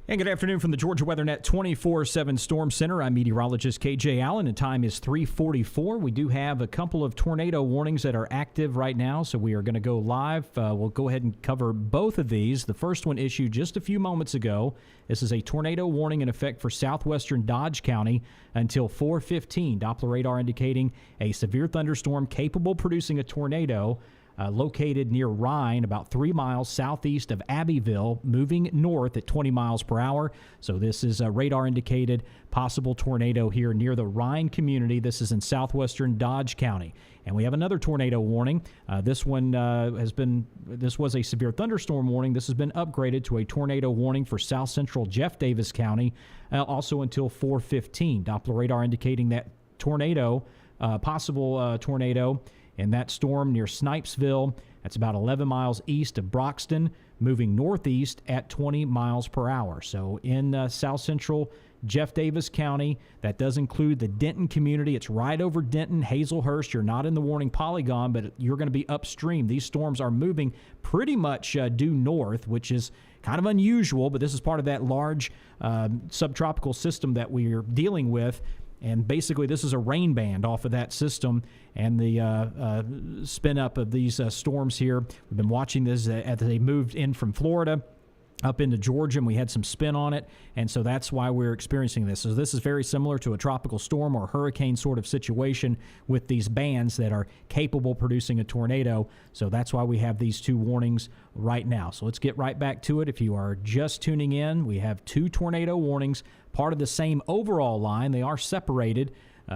And good afternoon from the Georgia WeatherNet 24/7 Storm Center. I'm meteorologist KJ Allen, and time is 3:44. We do have a couple of tornado warnings that are active right now, so we are going to go live. We'll go ahead and cover both of these. The first one issued just a few moments ago. This is a tornado warning in effect for southwestern Dodge County until 4:15. Doppler radar indicating a severe thunderstorm capable of producing a tornado. Located near Rhine, about 3 miles southeast of Abbeville, moving north at 20 miles per hour. So this is a radar-indicated possible tornado here near the Rhine community. This is in southwestern Dodge County. And we have another tornado warning. This was a severe thunderstorm warning. This has been upgraded to a tornado warning for south central Jeff Davis County, also until 4:15. Doppler radar indicating that possible tornado in that storm near Snipesville. That's about 11 miles east of Broxton, moving northeast at 20 miles per hour. So in south central Jeff Davis County, that does include the Denton community. It's right over Denton, Hazelhurst. You're not in the warning polygon, but you're going to be upstream. These storms are moving pretty much due north, which is kind of unusual, but this is part of that large subtropical system that we are dealing with. And basically, this is a rain band off of that system and the spin up of these storms here. We've been watching this as they moved in from Florida up into Georgia, and we had some spin on it, and so that's why we're experiencing this. So this is very similar to a tropical storm or hurricane sort of situation with these bands that are capable of producing a tornado. So that's why we have these two warnings right now. So let's get right back to it. If you are just tuning in, we have two tornado warnings, part of the same overall line. They are separated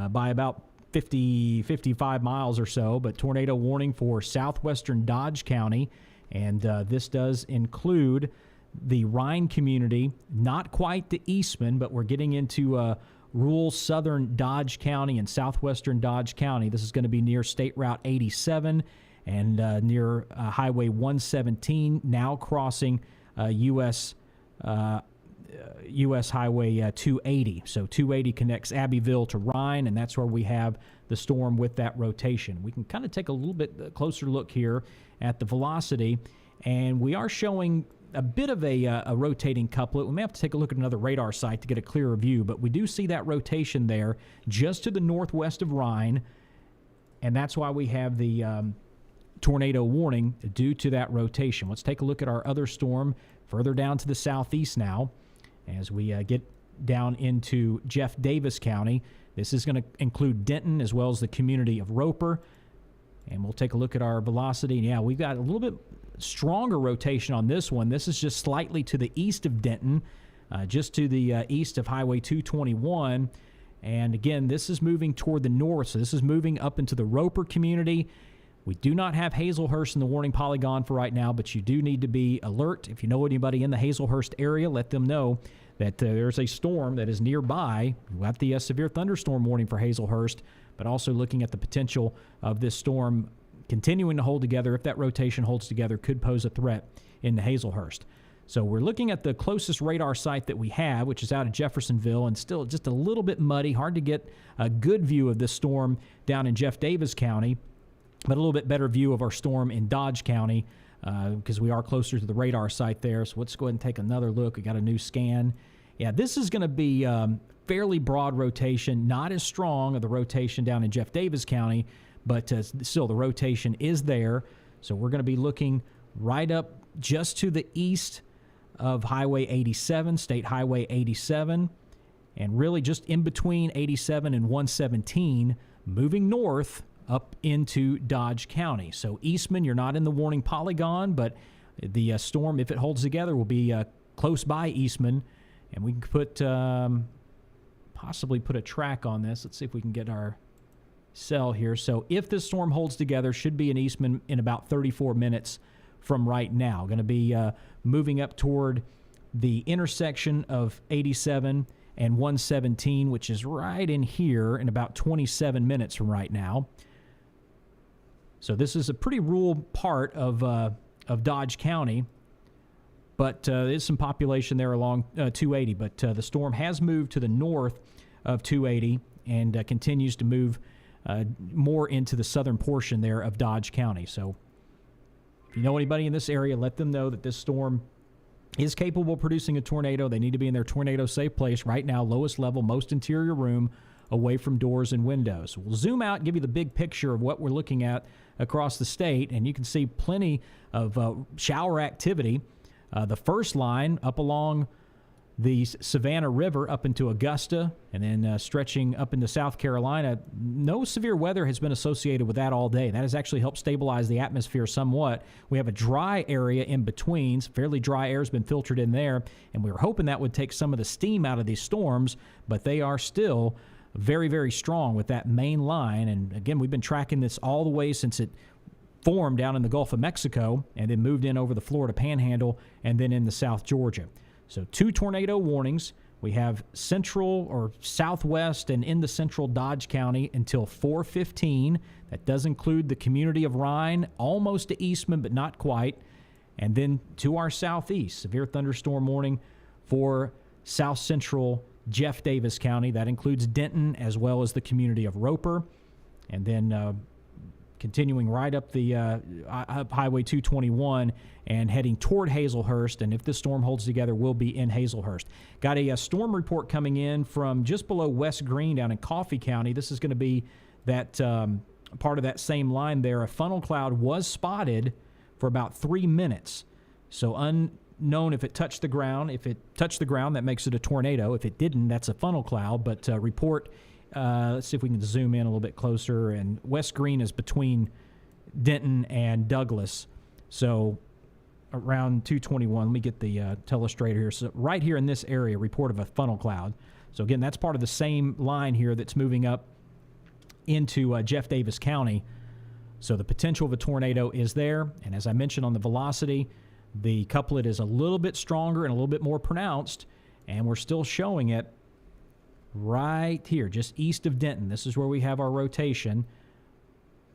by about 55 miles or so, but tornado warning for southwestern Dodge County, and this does include the Rhine community, not quite the Eastman, but we're getting into rural southern Dodge County and southwestern Dodge County. This is going to be near State Route 87 and near Highway 117, now crossing U.S. Highway 280. So 280 connects Abbeville to Rhine, and that's where we have the storm with that rotation. We can kind of take a little bit closer look here at the velocity, and we are showing a bit of a rotating couplet. We may have to take a look at another radar site to get a clearer view, but we do see that rotation there just to the northwest of Rhine, and that's why we have the tornado warning due to that rotation. Let's take a look at our other storm further down to the southeast now as we get down into Jeff Davis County. This is going to include Denton as well as the community of Roper, and we'll take a look at our velocity. Yeah, we've got a little bit stronger rotation on this one. This is just slightly to the east of Denton, just to the east of Highway 221. And again, this is moving toward the north, so this is moving up into the Roper community. We do not have Hazelhurst in the warning polygon for right now, but you do need to be alert. If you know anybody in the Hazelhurst area, let them know that there's a storm that is nearby. We've got the severe thunderstorm warning for Hazelhurst, but also looking at the potential of this storm continuing to hold together. If that rotation holds together, could pose a threat in the Hazelhurst. So we're looking at the closest radar site that we have, which is out of Jeffersonville, and still just a little bit muddy. Hard to get a good view of this storm down in Jeff Davis County, but a little bit better view of our storm in Dodge County because we are closer to the radar site there. So let's go ahead and take another look. We got a new scan. Yeah, this is going to be fairly broad rotation, not as strong of the rotation down in Jeff Davis County, but still the rotation is there. So we're going to be looking right up just to the east of Highway 87, State Highway 87, and really just in between 87 and 117, moving north up into Dodge County. So Eastman, you're not in the warning polygon, but the storm, if it holds together, will be close by Eastman, and we can possibly put a track on this. Let's see if we can get our cell here. So if this storm holds together, should be in Eastman in about 34 minutes from right now. Going to be moving up toward the intersection of 87 and 117, which is right in here in about 27 minutes from right now. So this is a pretty rural part of Dodge County, but there's some population there along 280. But the storm has moved to the north of 280 and continues to move more into the southern portion there of Dodge County. So if you know anybody in this area, let them know that this storm is capable of producing a tornado. They need to be in their tornado-safe place right now, lowest level, most interior room, away from doors and windows. We'll zoom out, give you the big picture of what we're looking at across the state, and you can see plenty of shower activity. The first line up along the Savannah River up into Augusta, and then stretching up into South Carolina. No severe weather has been associated with that all day. That has actually helped stabilize the atmosphere somewhat. We have a dry area in between. Fairly dry air has been filtered in there, and we were hoping that would take some of the steam out of these storms, but they are still very, very strong with that main line. And again, we've been tracking this all the way since it formed down in the Gulf of Mexico and then moved in over the Florida Panhandle and then into South Georgia. So 2 tornado warnings. We have central or southwest and into central Dodge County until 4:15. That does include the community of Rhine, almost to Eastman, but not quite. And then to our southeast, severe thunderstorm warning for south central Jeff Davis County. That includes Denton as well as the community of Roper. And then continuing right up the up Highway 221 and heading toward Hazelhurst. And if this storm holds together, we'll be in Hazelhurst. Got a storm report coming in from just below West Green down in Coffee County. This is going to be that part of that same line there. A funnel cloud was spotted for about 3 minutes. So unknown if it touched the ground. If it touched the ground, that makes it a tornado. If it didn't, that's a funnel cloud. But report, let's see if we can zoom in a little bit closer. And West Green is between Denton and Douglas. So around 221, let me get the telestrator here. So right here in this area, report of a funnel cloud. So again, that's part of the same line here that's moving up into Jeff Davis County. So the potential of a tornado is there. And as I mentioned on the velocity, the couplet is a little bit stronger and a little bit more pronounced. And we're still showing it right here, just east of Denton. This is where we have our rotation.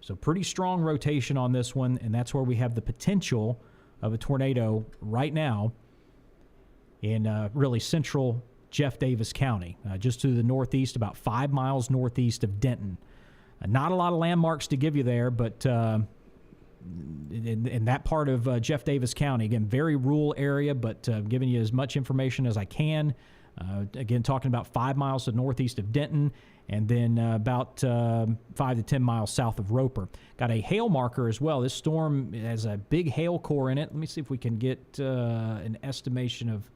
So pretty strong rotation on this one. And that's where we have the potential of a tornado right now in really central Jeff Davis County, just to the northeast, about 5 miles northeast of Denton. Not a lot of landmarks to give you there, but in that part of Jeff Davis County, again, very rural area, but giving you as much information as I can. Again, talking about 5 miles to the northeast of Denton, and then about 5 to 10 miles south of Roper. Got a hail marker as well. This storm has a big hail core in it. Let me see if we can get an estimation of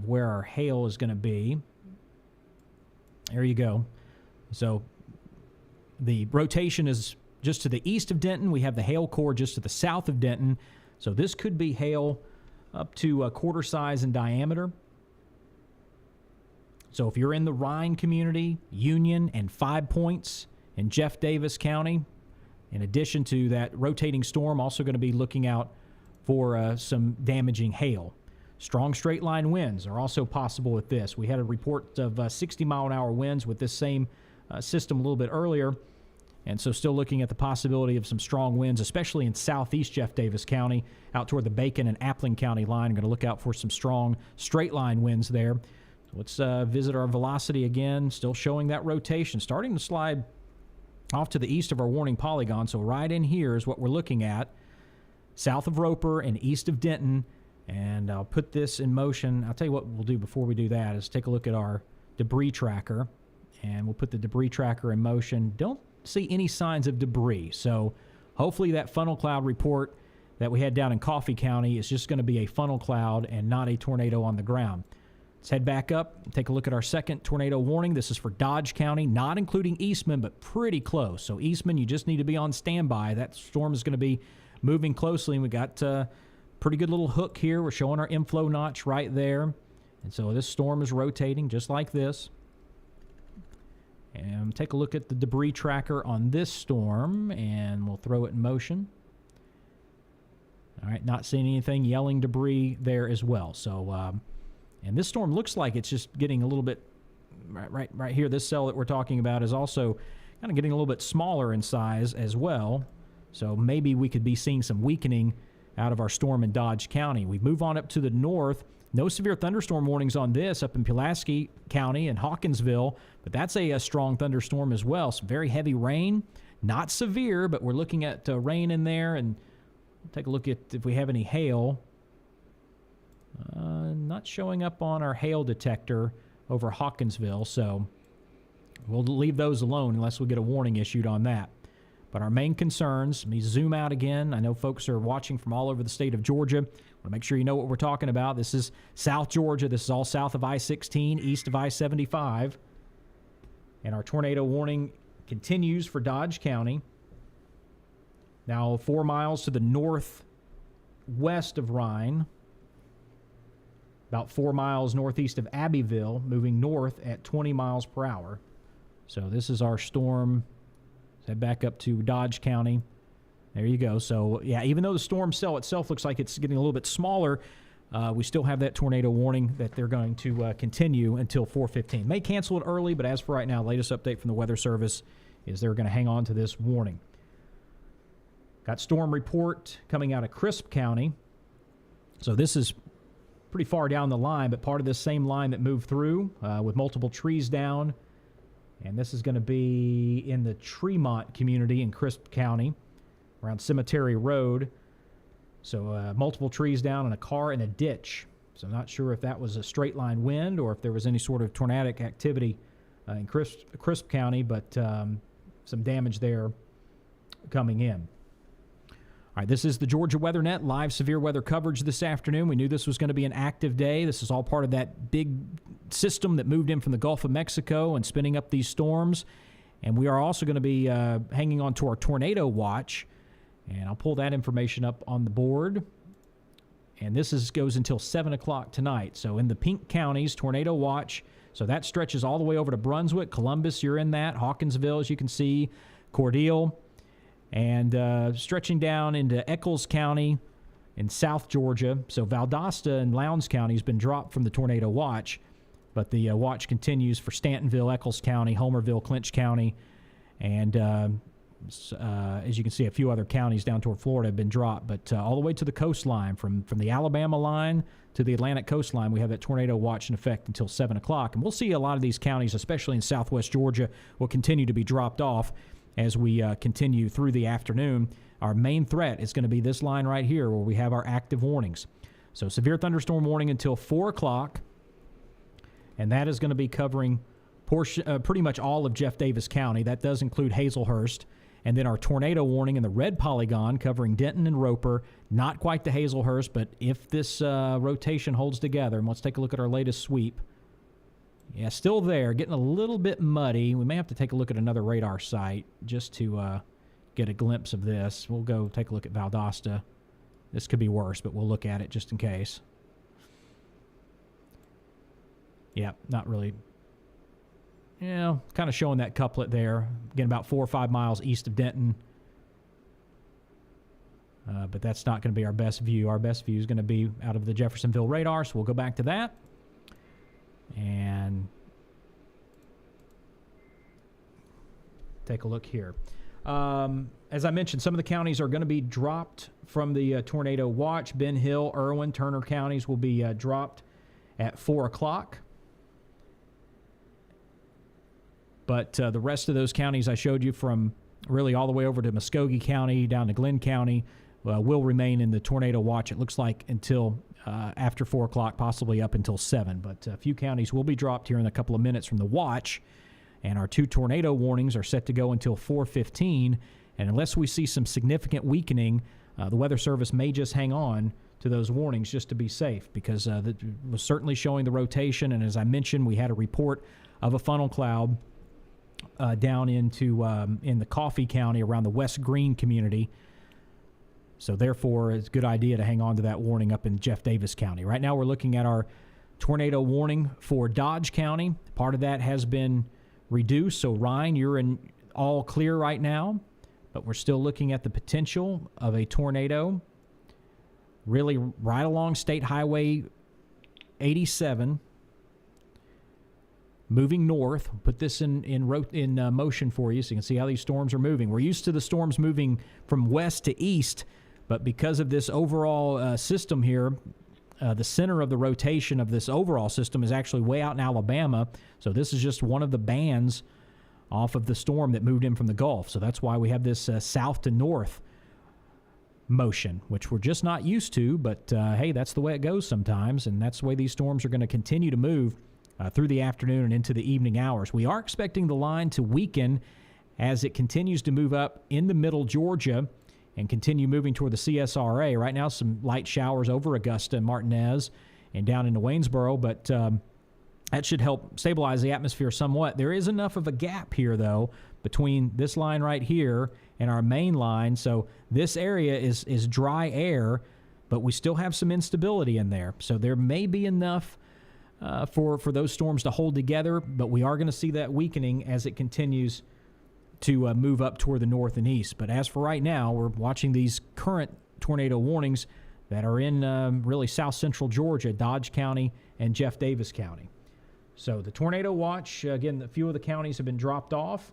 where our hail is going to be. There you go. So the rotation is just to the east of Denton. We have the hail core just to the south of Denton. So this could be hail up to a quarter size in diameter. So if you're in the Rhine community, Union, and 5 Points in Jeff Davis County, in addition to that rotating storm, also going to be looking out for some damaging hail. Strong straight line winds are also possible with this. We had a report of 60-mile-an-hour winds with this same system a little bit earlier, and so still looking at the possibility of some strong winds, especially in southeast Jeff Davis County, out toward the Bacon and Appling County line. I'm going to look out for some strong straight line winds there. Let's visit our velocity again, still showing that rotation, starting to slide off to the east of our warning polygon. So right in here is what we're looking at, south of Roper and east of Denton. And I'll put this in motion. I'll tell you what we'll do before we do that is take a look at our debris tracker. And we'll put the debris tracker in motion. Don't see any signs of debris. So hopefully that funnel cloud report that we had down in Coffee County is just going to be a funnel cloud and not a tornado on the ground. Let's head back up and take a look at our second tornado warning. This is for Dodge County, not including Eastman, but pretty close. So Eastman, you just need to be on standby. That storm is going to be moving closely, and we got pretty good little hook here. We're showing our inflow notch right there. And so this storm is rotating just like this. And take a look at the debris tracker on this storm, and we'll throw it in motion. All right, not seeing anything yelling debris there as well. So, and this storm looks like it's just getting a little bit, right here, this cell that we're talking about is also kind of getting a little bit smaller in size as well. So maybe we could be seeing some weakening out of our storm in Dodge County. We move on up to the north. No severe thunderstorm warnings on this up in Pulaski County and Hawkinsville, but that's a strong thunderstorm as well. Some very heavy rain, not severe, but we're looking at rain in there, and take a look at if we have any hail. Not showing up on our hail detector over Hawkinsville, so we'll leave those alone unless we get a warning issued on that. But our main concerns, let me zoom out again. I know folks are watching from all over the state of Georgia. I want to make sure you know what we're talking about. This is South Georgia. This is all south of I-16, east of I-75. And our tornado warning continues for Dodge County. Now 4 miles to the northwest of Rhine, about 4 miles northeast of Abbeville, moving north at 20 miles per hour. So this is our storm. Let's head back up to Dodge County. There you go. So, yeah, even though the storm cell itself looks like it's getting a little bit smaller, we still have that tornado warning that they're going to continue until 4:15. May cancel it early, but as for right now, latest update from the Weather Service is they're going to hang on to this warning. Got storm report coming out of Crisp County. So this is pretty far down the line, but part of this same line that moved through with multiple trees down. And this is going to be in the Tremont community in Crisp County, around Cemetery Road. So multiple trees down and a car in a ditch. So I'm not sure if that was a straight line wind or if there was any sort of tornadic activity in Crisp County, but some damage there coming in. All right, this is the Georgia Weather Net, live severe weather coverage this afternoon. We knew this was going to be an active day. This is all part of that big system that moved in from the Gulf of Mexico and spinning up these storms. And we are also going to be hanging on to our tornado watch. And I'll pull that information up on the board. And this goes until 7 o'clock tonight. So in the pink counties, tornado watch. So that stretches all the way over to Brunswick, Columbus, you're in that. Hawkinsville, as you can see, Cordele. And stretching down into Eccles County in South Georgia. So Valdosta and Lowndes County has been dropped from the tornado watch, but the watch continues for Stantonville, Eccles County, Homerville, Clinch County, and as you can see, a few other counties down toward Florida have been dropped. But all the way to the coastline, from the Alabama line to the Atlantic coastline, we have that tornado watch in effect until 7 o'clock. And we'll see a lot of these counties, especially in southwest Georgia, will continue to be dropped off as we continue through the afternoon. Our main threat is going to be this line right here where we have our active warnings. So severe thunderstorm warning until 4 o'clock, and that is going to be covering pretty much all of Jeff Davis County. That does include Hazelhurst. And then our tornado warning in the red polygon covering Denton and Roper. Not quite the Hazelhurst, but if this rotation holds together, and let's take a look at our latest sweep. Yeah, still there, getting a little bit muddy. We may have to take a look at another radar site just to get a glimpse of this. We'll go take a look at Valdosta. This could be worse, but we'll look at it just in case. Yeah, not really. Yeah, kind of showing that couplet there. Again, about 4 or 5 miles east of Denton. But that's not going to be our best view. Our best view is going to be out of the Jeffersonville radar, so we'll go back to that. And take a look here. As I mentioned, some of the counties are going to be dropped from the tornado watch. Ben Hill, Irwin, Turner counties will be dropped at 4 o'clock. But the rest of those counties I showed you, from really all the way over to Muskogee County down to Glenn County, will remain in the tornado watch, it looks like, until after 4 o'clock, possibly up until 7. But a few counties will be dropped here in a couple of minutes from the watch. And our 2 tornado warnings are set to go until 4:15. And unless we see some significant weakening, the Weather Service may just hang on to those warnings just to be safe, because that was certainly showing the rotation. And as I mentioned, we had a report of a funnel cloud down into in the Coffee County around the West Green community. So therefore, it's a good idea to hang on to that warning up in Jeff Davis County. Right now, we're looking at our tornado warning for Dodge County. Part of that has been reduced. So Ryan, you're in all clear right now, but we're still looking at the potential of a tornado really right along State Highway 87. Moving north. Put this in motion for you so you can see how these storms are moving. We're used to the storms moving from west to east, but because of this overall system here, the center of the rotation of this overall system is actually way out in Alabama. So this is just one of the bands off of the storm that moved in from the Gulf. So that's why we have this south to north motion, which we're just not used to, but hey, that's the way it goes sometimes, and that's the way these storms are going to continue to move through the afternoon and into the evening hours. We are expecting the line to weaken as it continues to move up in the middle Georgia and continue moving toward the CSRA. Right now, some light showers over Augusta and Martinez and down into Waynesboro, but that should help stabilize the atmosphere somewhat. There is enough of a gap here, though, between this line right here and our main line. So this area is dry air, but we still have some instability in there. So there may be enough for those storms to hold together, but we are going to see that weakening as it continues to move up toward the north and east. But as for right now, we're watching these current tornado warnings that are in really south central Georgia, Dodge County and Jeff Davis County. So the tornado watch, again, a few of the counties have been dropped off.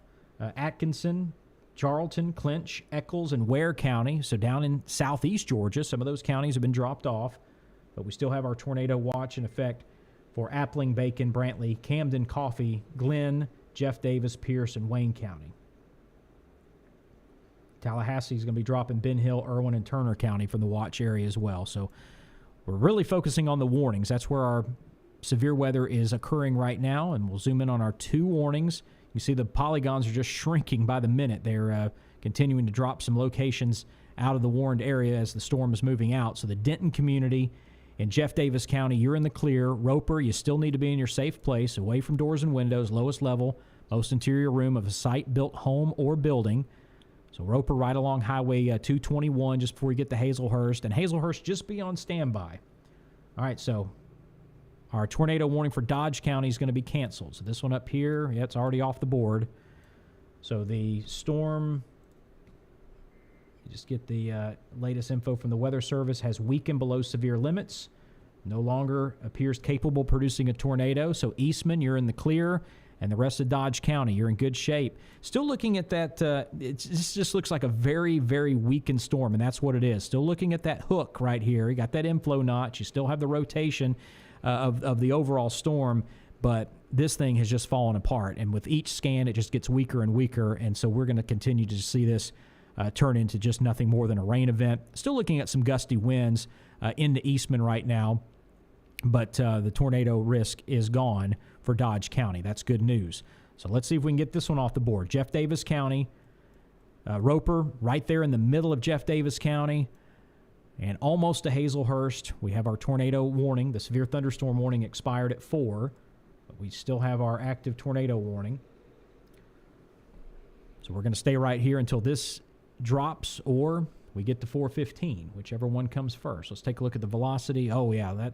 Atkinson, Charlton, Clinch, Eccles, and Ware County. So down in southeast Georgia, some of those counties have been dropped off. But we still have our tornado watch in effect for Appling, Bacon, Brantley, Camden, Coffee, Glenn, Jeff Davis, Pierce, and Wayne County. Tallahassee is going to be dropping Ben Hill, Irwin, and Turner County from the watch area as well. So we're really focusing on the warnings. That's where our severe weather is occurring right now, and we'll zoom in on our 2 warnings. You see the polygons are just shrinking by the minute. They're continuing to drop some locations out of the warned area as the storm is moving out. So the Denton community in Jeff Davis County, you're in the clear. Roper, you still need to be in your safe place, away from doors and windows, lowest level, most interior room of a site-built home or building. So Roper right along Highway 221 just before you get to Hazelhurst. And Hazelhurst, just be on standby. All right, so our tornado warning for Dodge County is going to be canceled. So this one up here, yeah, it's already off the board. So the storm, you just get the latest info from the Weather Service, has weakened below severe limits. No longer appears capable of producing a tornado. So Eastman, you're in the clear. And the rest of Dodge County, you're in good shape. Still looking at that, it just looks like a very, very weakened storm, and that's what it is. Still looking at that hook right here. You got that inflow notch. You still have the rotation of the overall storm, but this thing has just fallen apart. And with each scan, it just gets weaker and weaker, and so we're going to continue to see this turn into just nothing more than a rain event. Still looking at some gusty winds into Eastman right now, but the tornado risk is gone for Dodge County. That's good news. So let's see if we can get this one off the board. Jeff Davis County, Roper, right there in the middle of Jeff Davis County, and almost to Hazelhurst. We have our tornado warning. The severe thunderstorm warning expired at 4, but we still have our active tornado warning. So we're going to stay right here until this drops or we get to 415, whichever one comes first. Let's take a look at the velocity. Oh, yeah, that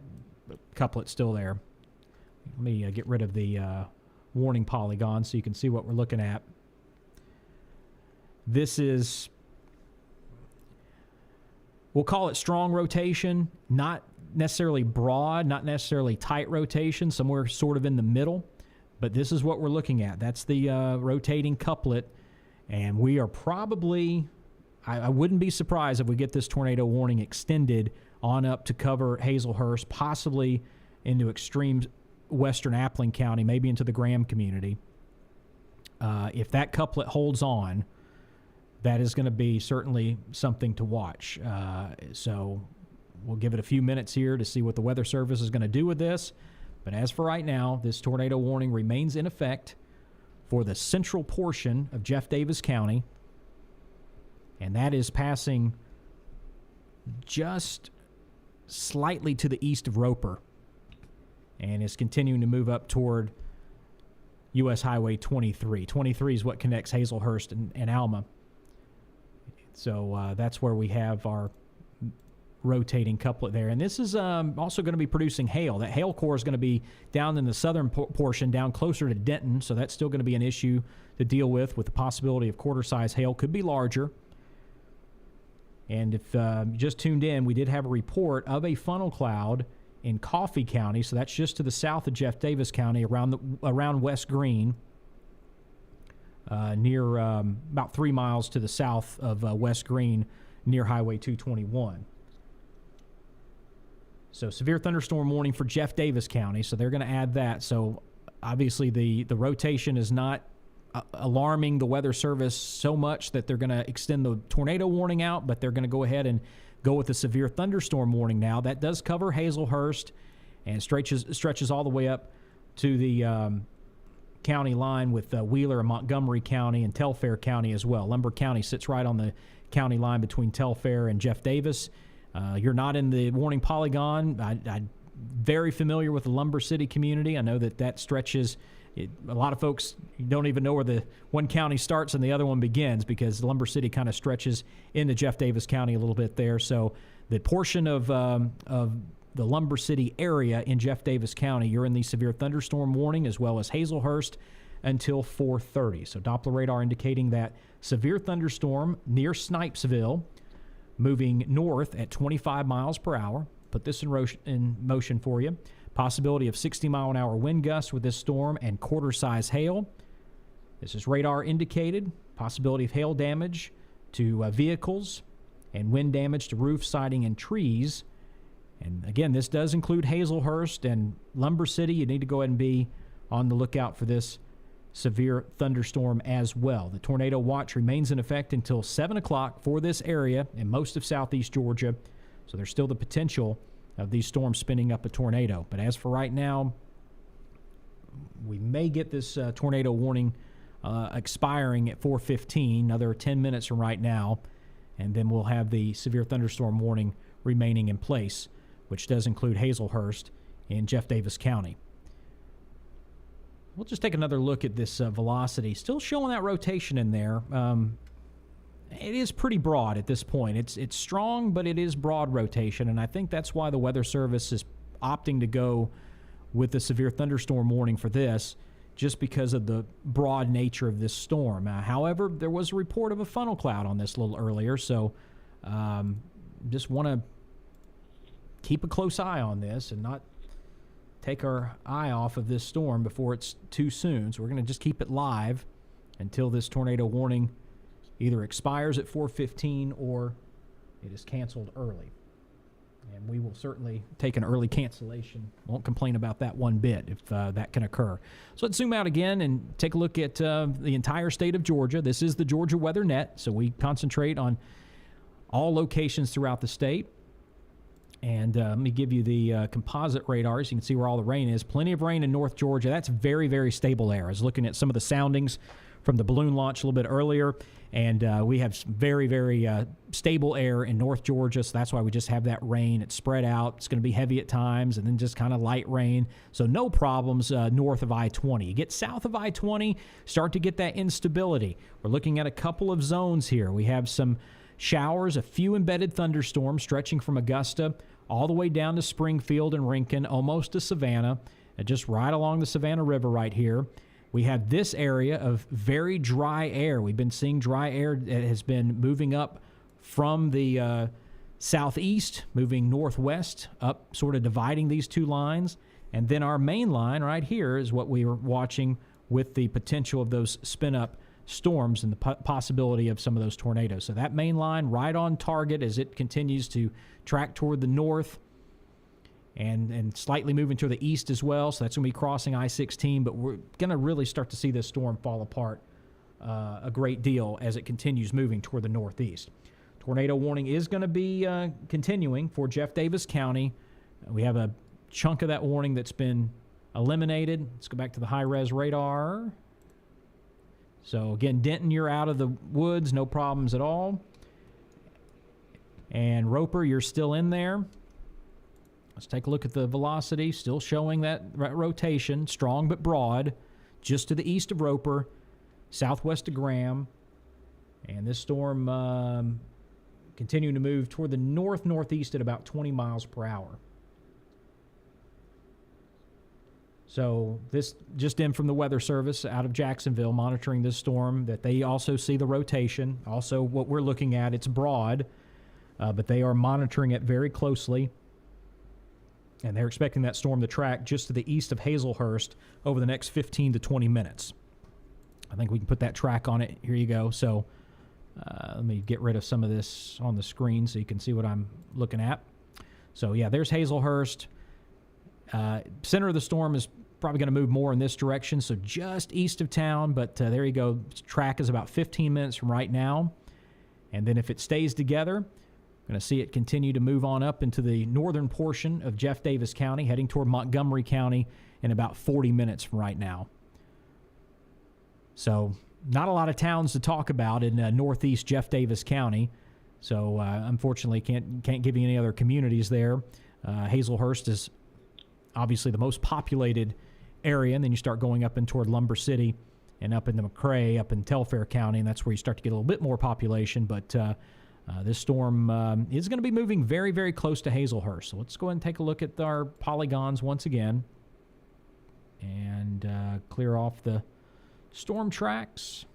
couplet's still there. Let me get rid of the warning polygon so you can see what we're looking at. This is, we'll call it strong rotation, not necessarily broad, not necessarily tight rotation, somewhere sort of in the middle. But this is what we're looking at. That's the rotating couplet. And we are probably, I wouldn't be surprised if we get this tornado warning extended on up to cover Hazelhurst, possibly into extreme western Appling County, maybe into the Graham community. If that couplet holds on, that is going to be certainly something to watch. So we'll give it a few minutes here to see what the Weather Service is going to do with this. But as for right now, this tornado warning remains in effect for the central portion of Jeff Davis County, and that is passing just slightly to the east of Roper, and is continuing to move up toward U.S. Highway 23. 23 is what connects Hazelhurst and Alma. So that's where we have our rotating couplet there. And this is also going to be producing hail. That hail core is going to be down in the southern portion, down closer to Denton, so that's still going to be an issue to deal with the possibility of quarter-size hail. Could be larger. And if you just tuned in, we did have a report of a funnel cloud in Coffee County, so that's just to the south of Jeff Davis County, around West Green, near about 3 miles to the south of West Green, near Highway 221. So severe thunderstorm warning for Jeff Davis County, so they're going to add that. So obviously the rotation is not alarming the Weather Service so much that they're going to extend the tornado warning out, but they're going to go ahead and go with the severe thunderstorm warning now. That does cover Hazelhurst and stretches all the way up to the county line with Wheeler and Montgomery County and Telfair County as well. Lumber County sits right on the county line between Telfair and Jeff Davis. You're not in the warning polygon. I'm very familiar with the Lumber City community. I know that stretches. A lot of folks don't even know where the one county starts and the other one begins, because Lumber City kind of stretches into Jeff Davis County a little bit there. So the portion of the Lumber City area in Jeff Davis County, you're in the severe thunderstorm warning, as well as Hazelhurst until 4:30. So Doppler radar indicating that severe thunderstorm near Snipesville, moving north at 25 miles per hour. Put this in motion for you. Possibility of 60-mile-an-hour wind gusts with this storm and quarter-size hail. This is radar indicated. Possibility of hail damage to vehicles and wind damage to roof, siding, and trees. And again, this does include Hazelhurst and Lumber City. You need to go ahead and be on the lookout for this severe thunderstorm as well. The tornado watch remains in effect until 7 o'clock for this area and most of southeast Georgia. So there's still the potential of these storms spinning up a tornado. But as for right now, we may get this tornado warning expiring at 4:15, another 10 minutes from right now, and then we'll have the severe thunderstorm warning remaining in place, which does include Hazelhurst in Jeff Davis County. We'll just take another look at this velocity. Still showing that rotation in there. It is pretty broad at this point. It's strong, but it is broad rotation, and I think that's why the Weather Service is opting to go with the severe thunderstorm warning for this, just because of the broad nature of this storm. However, there was a report of a funnel cloud on this a little earlier, so just want to keep a close eye on this and not take our eye off of this storm before it's too soon. So we're going to just keep it live until this tornado warning either expires at 4:15 or it is canceled early. And we will certainly take an early cancellation. Won't complain about that one bit if that can occur. So let's zoom out again and take a look at the entire state of Georgia. This is the Georgia Weather Net, so we concentrate on all locations throughout the state. And let me give you the composite radars. You can see where all the rain is. Plenty of rain in North Georgia. That's very, very stable air. I was looking at some of the soundings from the balloon launch a little bit earlier, and we have very, very stable air in North Georgia, so that's why we just have that rain. It's spread out. It's going to be heavy at times, and then just kind of light rain. So no problems north of I-20. You get south of I-20, start to get that instability. We're looking at a couple of zones here. We have some showers, a few embedded thunderstorms stretching from Augusta all the way down to Springfield and Rincon, almost to Savannah, and just right along the Savannah River right here. We have this area of very dry air. We've been seeing dry air that has been moving up from the southeast, moving northwest, up, sort of dividing these two lines. And then our main line right here is what we were watching with the potential of those spin-up storms and the possibility of some of those tornadoes. So that main line right on target as it continues to track toward the north, and slightly moving to the east as well. So that's going to be crossing I-16, but we're going to really start to see this storm fall apart a great deal as it continues moving toward the northeast. Tornado warning is going to be continuing for Jeff Davis County. We have a chunk of that warning that's been eliminated. Let's go back to the high-res radar. So again, Denton, you're out of the woods, no problems at all. And Roper, you're still in there. Let's take a look at the velocity, still showing that rotation, strong but broad, just to the east of Roper, southwest of Graham. And this storm continuing to move toward the north-northeast at about 20 miles per hour. So this just in from the Weather Service out of Jacksonville, monitoring this storm, that they also see the rotation. Also what we're looking at, it's broad, but they are monitoring it very closely. And they're expecting that storm to track just to the east of Hazelhurst over the next 15 to 20 minutes. I think we can put that track on it. Here you go. So let me get rid of some of this on the screen so you can see what I'm looking at. So, yeah, there's Hazelhurst. Center of the storm is probably going to move more in this direction, so just east of town, but there you go. Track is about 15 minutes from right now. And then if it stays together, I'm going to see it continue to move on up into the northern portion of Jeff Davis County, heading toward Montgomery County in about 40 minutes from right now. So not a lot of towns to talk about in northeast Jeff Davis County. So unfortunately can't give you any other communities there. Hazelhurst is obviously the most populated area, and then you start going up in toward Lumber City and up into McRae, up in Telfair County, and that's where you start to get a little bit more population. But this storm is going to be moving very, very close to Hazelhurst. So let's go ahead and take a look at our polygons once again and clear off the storm tracks.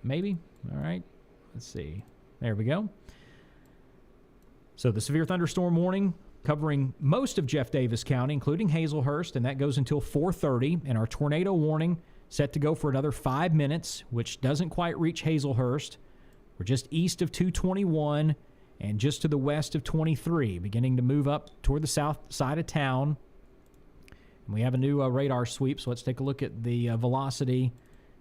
Maybe. All right. Let's see. There we go. So the severe thunderstorm warning covering most of Jeff Davis County, including Hazelhurst, and that goes until 4:30. And our tornado warning set to go for another 5 minutes, which doesn't quite reach Hazelhurst. We're just east of 221 and just to the west of 23, beginning to move up toward the south side of town. And we have a new radar sweep, so let's take a look at the velocity,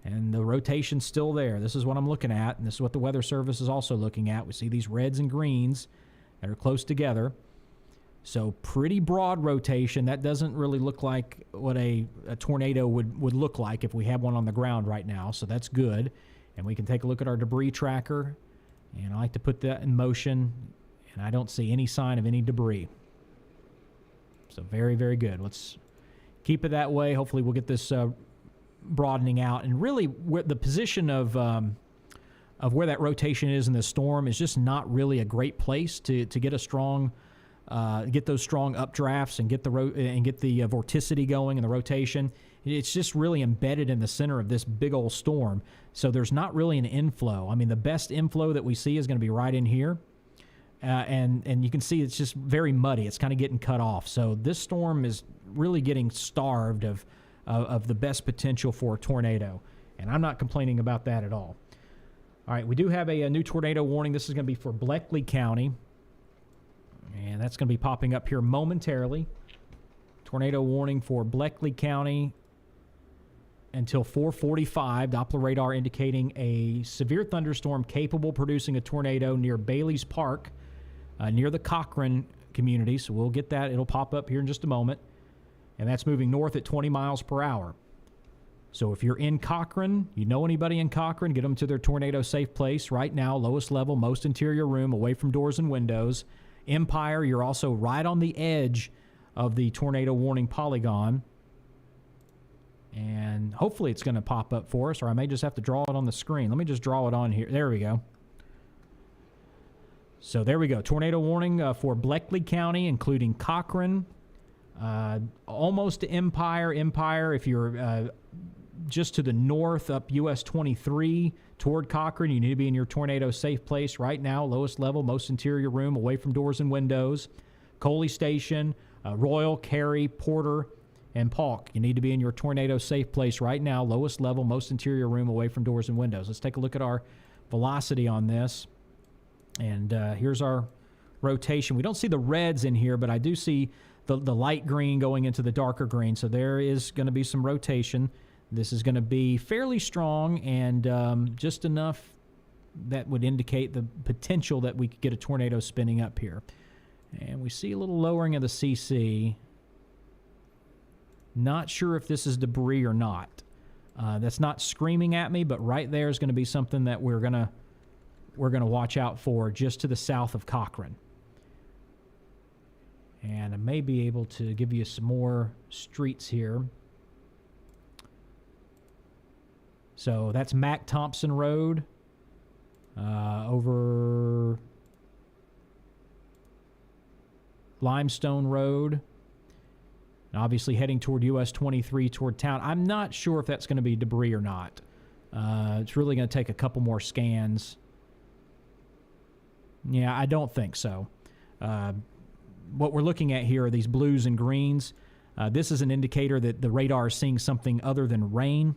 and the rotation's still there. This is what I'm looking at, and this is what the Weather Service is also looking at. We see these reds and greens that are close together. So pretty broad rotation. That doesn't really look like what a tornado would look like if we had one on the ground right now, so that's good. And we can take a look at our debris tracker, and I like to put that in motion, and I don't see any sign of any debris. So very, very good. Let's keep it that way. Hopefully we'll get this broadening out. And really, the position of where that rotation is in the storm is just not really a great place to get a strong, get those strong updrafts and get the vorticity going and the rotation. It's just really embedded in the center of this big old storm. So there's not really an inflow. I mean, the best inflow that we see is going to be right in here. And you can see it's just very muddy. It's kind of getting cut off. So this storm is really getting starved of the best potential for a tornado. And I'm not complaining about that at all. All right, we do have a new tornado warning. This is going to be for Bleckley County. And that's going to be popping up here momentarily. Tornado warning for Bleckley County until 4:45. Doppler radar indicating a severe thunderstorm capable of producing a tornado near Bailey's Park, near the Cochran community. So we'll get that. It'll pop up here in just a moment. And that's moving north at 20 miles per hour. So if you're in Cochran, you know anybody in Cochran, get them to their tornado safe place right now. Lowest level, most interior room, away from doors and windows. Empire, you're also right on the edge of the tornado warning polygon. And hopefully it's going to pop up for us, or I may just have to draw it on the screen. Let me just draw it on here. There we go. So there we go. Tornado warning for Bleckley County, including Cochran. Almost to Empire. Empire, if you're just to the north up US 23 toward Cochran, you need to be in your tornado safe place right now. Lowest level, most interior room, away from doors and windows. Coley Station, Royal, Cary, Porter, and Polk. You need to be in your tornado safe place right now. Lowest level, most interior room, away from doors and windows. Let's take a look at our velocity on this. And here's our rotation. We don't see the reds in here, but I do see the light green going into the darker green. So there is going to be some rotation. This is going to be fairly strong and just enough that would indicate the potential that we could get a tornado spinning up here. And we see a little lowering of the CC. Not sure if this is debris or not. That's not screaming at me, but right there is going to be something that we're going to watch out for just to the south of Cochran. And I may be able to give you some more streets here. So that's Mac Thompson Road over Limestone Road. And obviously heading toward US 23 toward town. I'm not sure if that's going to be debris or not. It's really going to take a couple more scans. Yeah, I don't think so. What we're looking at here are these blues and greens. This is an indicator that the radar is seeing something other than rain.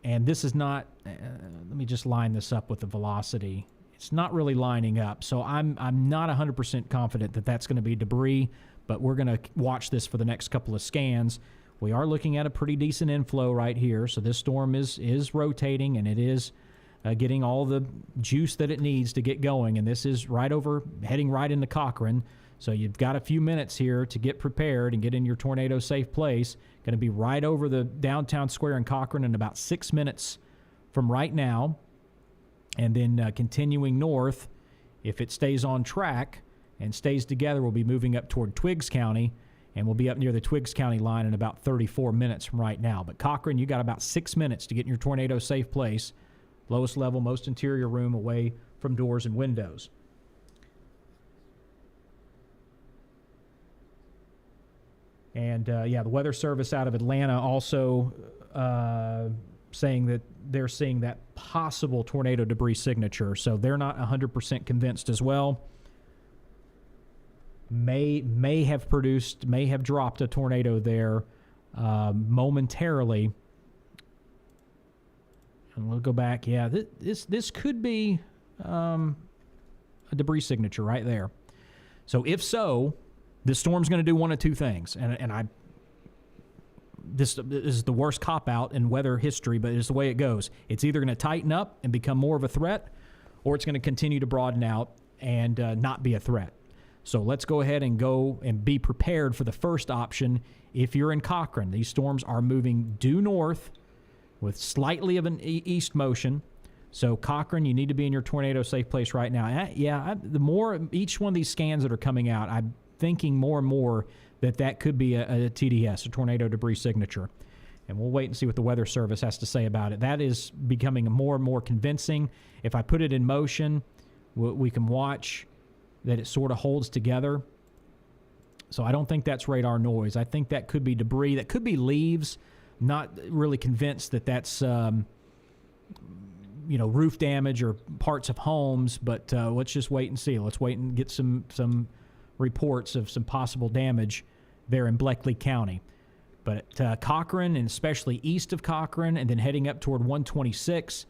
And this is not, let me just line this up with the velocity. It's not really lining up. So I'm not 100% confident that that's going to be debris, but we're going to watch this for the next couple of scans. We are looking at a pretty decent inflow right here, so this storm is rotating, and it is getting all the juice that it needs to get going, and this is heading right into Cochrane. So you've got a few minutes here to get prepared and get in your tornado safe place. Going to be right over the downtown square in Cochrane in about 6 minutes from right now. And then continuing north, if it stays on track and stays together, we'll be moving up toward Twiggs County, and we'll be up near the Twiggs County line in about 34 minutes from right now. But Cochrane, you got about 6 minutes to get in your tornado safe place. Lowest level, most interior room, away from doors and windows. And, the Weather Service out of Atlanta also saying that they're seeing that possible tornado debris signature. So they're not 100% convinced as well. May have dropped a tornado there momentarily. And we'll go back. Yeah, this could be a debris signature right there. So if so, this storm's going to do one of two things, this is the worst cop-out in weather history, but it's the way it goes. It's either going to tighten up and become more of a threat, or it's going to continue to broaden out and not be a threat. So let's go ahead and go and be prepared for the first option. If you're in Cochrane, these storms are moving due north with slightly of an east motion. So Cochrane, you need to be in your tornado safe place right now. The more each one of these scans that are coming out, I'm thinking more and more that could be a TDS, a tornado debris signature. And we'll wait and see what the Weather Service has to say about it. That is becoming more and more convincing. If I put it in motion, we can watch that it sort of holds together. So I don't think that's radar noise. I think that could be debris. That could be leaves. Not really convinced that that's roof damage or parts of homes, but let's just wait and see. Let's wait and get some reports of some possible damage there in Bleckley County. But Cochrane, and especially east of Cochrane, and then heading up toward 126,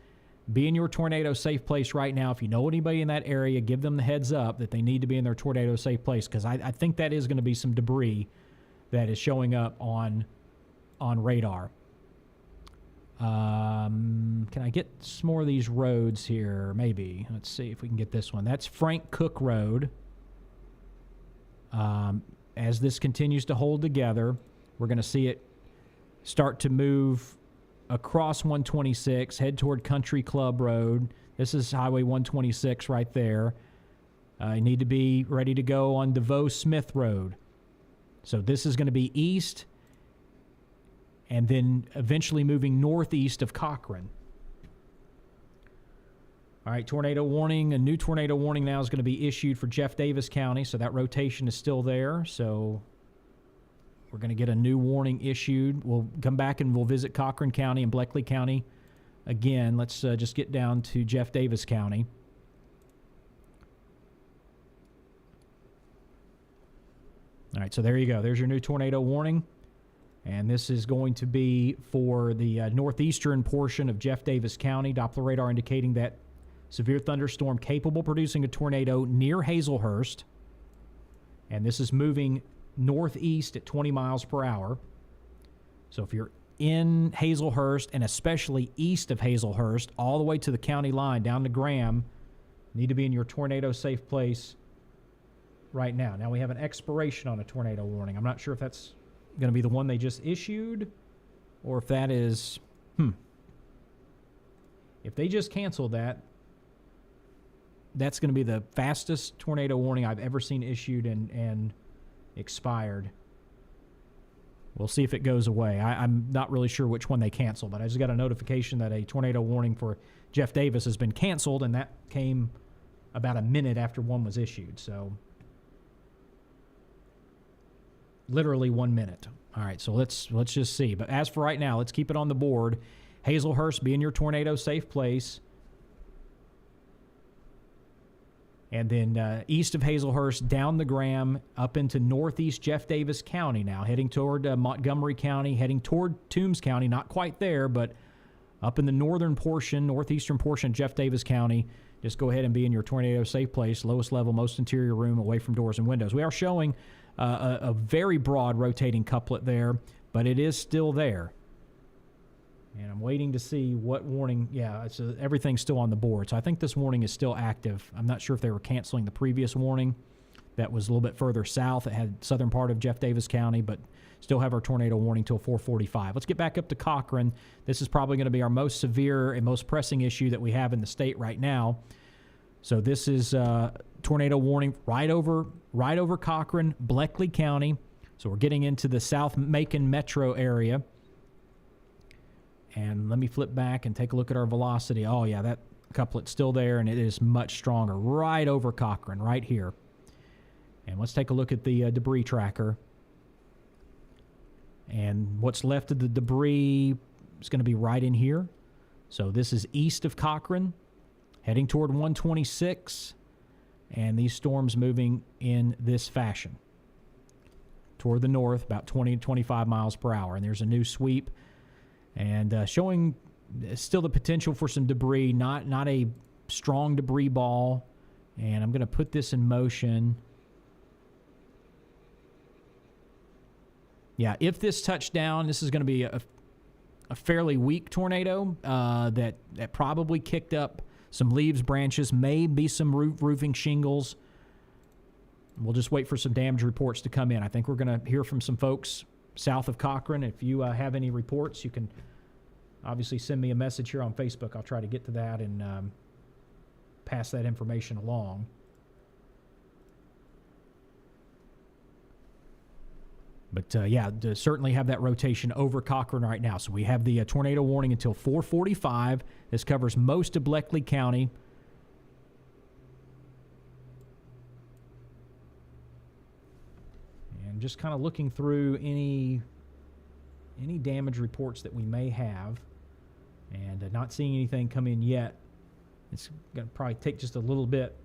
be in your tornado safe place right now. If you know anybody in that area, give them the heads up that they need to be in their tornado safe place, because I think that is going to be some debris that is showing up on radar. Can I get some more of these roads here? Maybe. Let's see if we can get this one. That's Frank Cook Road. As this continues to hold together, we're going to see it start to move across 126, head toward Country Club Road. This is Highway 126 right there. You need to be ready to go on DeVoe Smith Road. So this is going to be east, and then eventually moving northeast of Cochrane. All right, tornado warning. A new tornado warning now is going to be issued for Jeff Davis County, so that rotation is still there. So we're going to get a new warning issued. We'll come back and we'll visit Cochrane County and Bleckley County again. Let's just get down to Jeff Davis County. All right, so there you go. There's your new tornado warning. And this is going to be for the northeastern portion of Jeff Davis County. Doppler radar indicating that severe thunderstorm capable producing a tornado near Hazelhurst. And this is moving northeast at 20 miles per hour. So if you're in Hazelhurst, and especially east of Hazelhurst, all the way to the county line down to Graham, need to be in your tornado safe place right now. Now we have an expiration on a tornado warning. I'm not sure if that's going to be the one they just issued, or if that is, if they just canceled that, that's going to be the fastest tornado warning I've ever seen issued and expired. We'll see if it goes away. I'm not really sure which one they canceled, but I just got a notification that a tornado warning for Jeff Davis has been canceled, and that came about a minute after one was issued. So literally 1 minute. All right, so let's just see. But as for right now, let's keep it on the board. Hazelhurst, be in your tornado safe place. And then east of Hazelhurst, down the Graham, up into northeast Jeff Davis County now, heading toward Montgomery County, heading toward Toombs County. Not quite there, but up in the northern portion, northeastern portion of Jeff Davis County. Just go ahead and be in your tornado safe place, lowest level, most interior room, away from doors and windows. We are showing a very broad rotating couplet there, but it is still there. And I'm waiting to see what warning. Yeah, everything's still on the board. So I think this warning is still active. I'm not sure if they were canceling the previous warning that was a little bit further south. It had southern part of Jeff Davis County, but still have our tornado warning till 4:45. Let's get back up to Cochran. This is probably going to be our most severe and most pressing issue that we have in the state right now. So this is tornado warning right over Cochran, Bleckley County. So we're getting into the South Macon metro area. And let me flip back and take a look at our velocity. Oh, yeah, that couplet's still there, and it is much stronger right over Cochran, right here. And let's take a look at the debris tracker. And what's left of the debris is going to be right in here. So this is east of Cochran, heading toward 126. And these storms moving in this fashion. Toward the north, about 20 to 25 miles per hour. And there's a new sweep. And showing still the potential for some debris, not a strong debris ball. And I'm going to put this in motion. Yeah, if this touched down, this is going to be a fairly weak tornado that probably kicked up some leaves, branches, maybe some roofing shingles. We'll just wait for some damage reports to come in. I think we're going to hear from some folks south of Cochran. If you have any reports, you can obviously send me a message here on Facebook. I'll try to get to that and pass that information along. But, certainly have that rotation over Cochran right now. So we have the tornado warning until 4:45. This covers most of Bleckley County. And just kind of looking through any damage reports that we may have, and not seeing anything come in yet. It's going to probably take just a little bit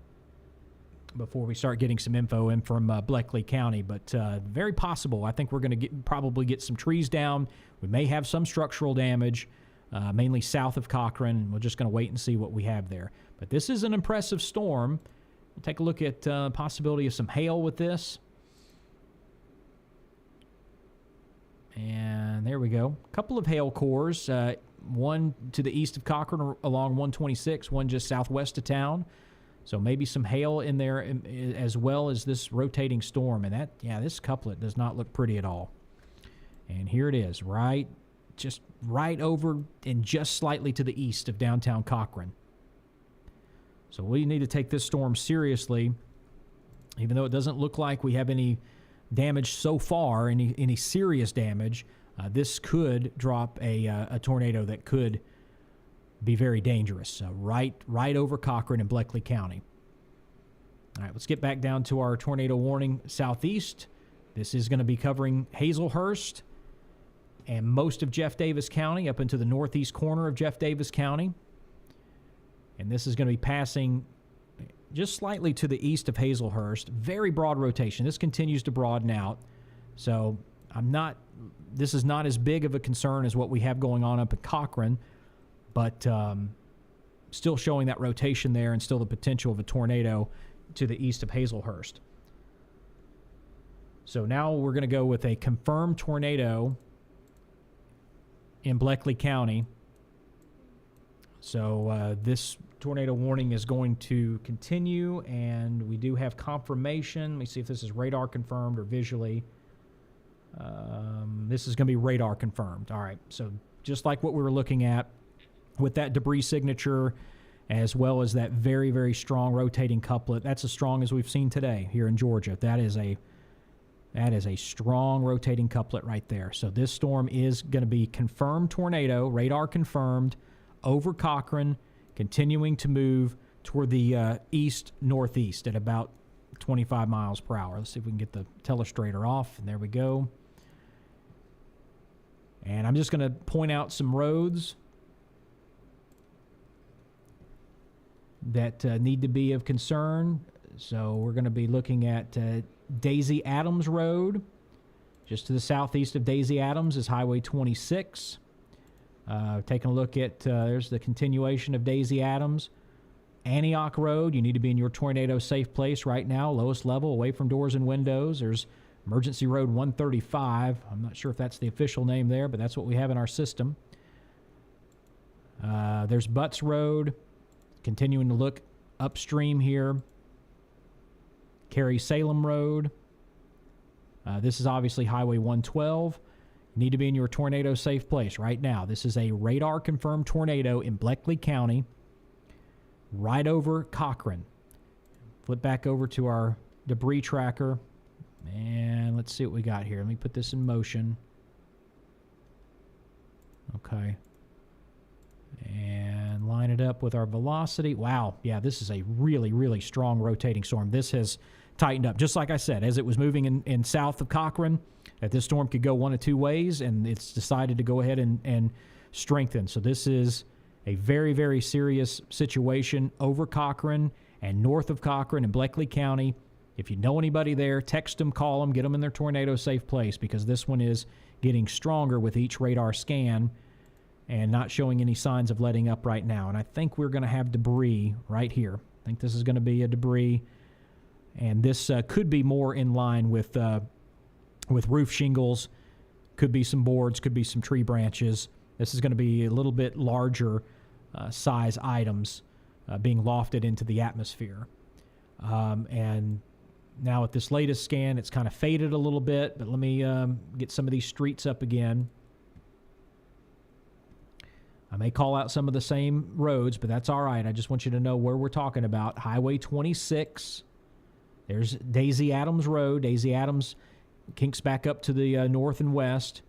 before we start getting some info in from Bleckley County, but very possible. I think we're going to probably get some trees down. We may have some structural damage, mainly south of Cochran. We're just going to wait and see what we have there. But this is an impressive storm. We'll take a look at possibility of some hail with this. And there we go. A couple of hail cores, one to the east of Cochran along 126, one just southwest of town. So maybe some hail in there as well as this rotating storm. And this couplet does not look pretty at all. And here it is, just right over and just slightly to the east of downtown Cochran. So we need to take this storm seriously, even though it doesn't look like we have any damage so far, any serious damage. This could drop a tornado that could be very dangerous, right over Cochran and Bleckley County. All right, let's get back down to our tornado warning southeast. This is going to be covering Hazelhurst and most of Jeff Davis County up into the northeast corner of Jeff Davis County. And this is going to be passing just slightly to the east of Hazelhurst. Very broad rotation. This continues to broaden out. So this is not as big of a concern as what we have going on up at Cochran, but still showing that rotation there and still the potential of a tornado to the east of Hazelhurst. So now we're going to go with a confirmed tornado in Bleckley County. So this tornado warning is going to continue, and we do have confirmation. Let me see if this is radar confirmed or visually. This is going to be radar confirmed. All right, so just like what we were looking at with that debris signature, as well as that very, very strong rotating couplet. That's as strong as we've seen today here in Georgia. That is a strong rotating couplet right there. So this storm is going to be confirmed tornado, radar confirmed, over Cochran, continuing to move toward the east-northeast at about 25 miles per hour. Let's see if we can get the telestrator off, and there we go. And I'm just going to point out some roads that need to be of concern. So we're going to be looking at Daisy Adams Road. Just to the southeast of Daisy Adams is Highway 26. Taking a look at, there's the continuation of Daisy Adams. Antioch Road, you need to be in your tornado safe place right now, lowest level, away from doors and windows. There's Emergency Road 135. I'm not sure if that's the official name there, but that's what we have in our system. There's Butts Road. Continuing to look upstream here. Cary-Salem Road. This is obviously Highway 112. You need to be in your tornado safe place right now. This is a radar confirmed tornado in Bleckley County, right over Cochran. Flip back over to our debris tracker, and let's see what we got here. Let me put this in motion. Okay. And line it up with our velocity. Wow. Yeah, this is a really, really strong rotating storm. This has tightened up. Just like I said, as it was moving in south of Cochran, that this storm could go one of two ways, and it's decided to go ahead and strengthen. So this is a very, very serious situation over Cochran and north of Cochran in Bleckley County. If you know anybody there, text them, call them, get them in their tornado safe place, because this one is getting stronger with each radar scan and not showing any signs of letting up right now. And I think we're going to have debris right here. I think this is going to be a debris, and this could be more in line with roof shingles, could be some boards, could be some tree branches. This is going to be a little bit larger size items being lofted into the atmosphere. And now at this latest scan, it's kind of faded a little bit, but let me get some of these streets up again. I may call out some of the same roads, but that's all right. I just want you to know where we're talking about. Highway 26. There's Daisy Adams Road. Daisy Adams kinks back up to the north and west.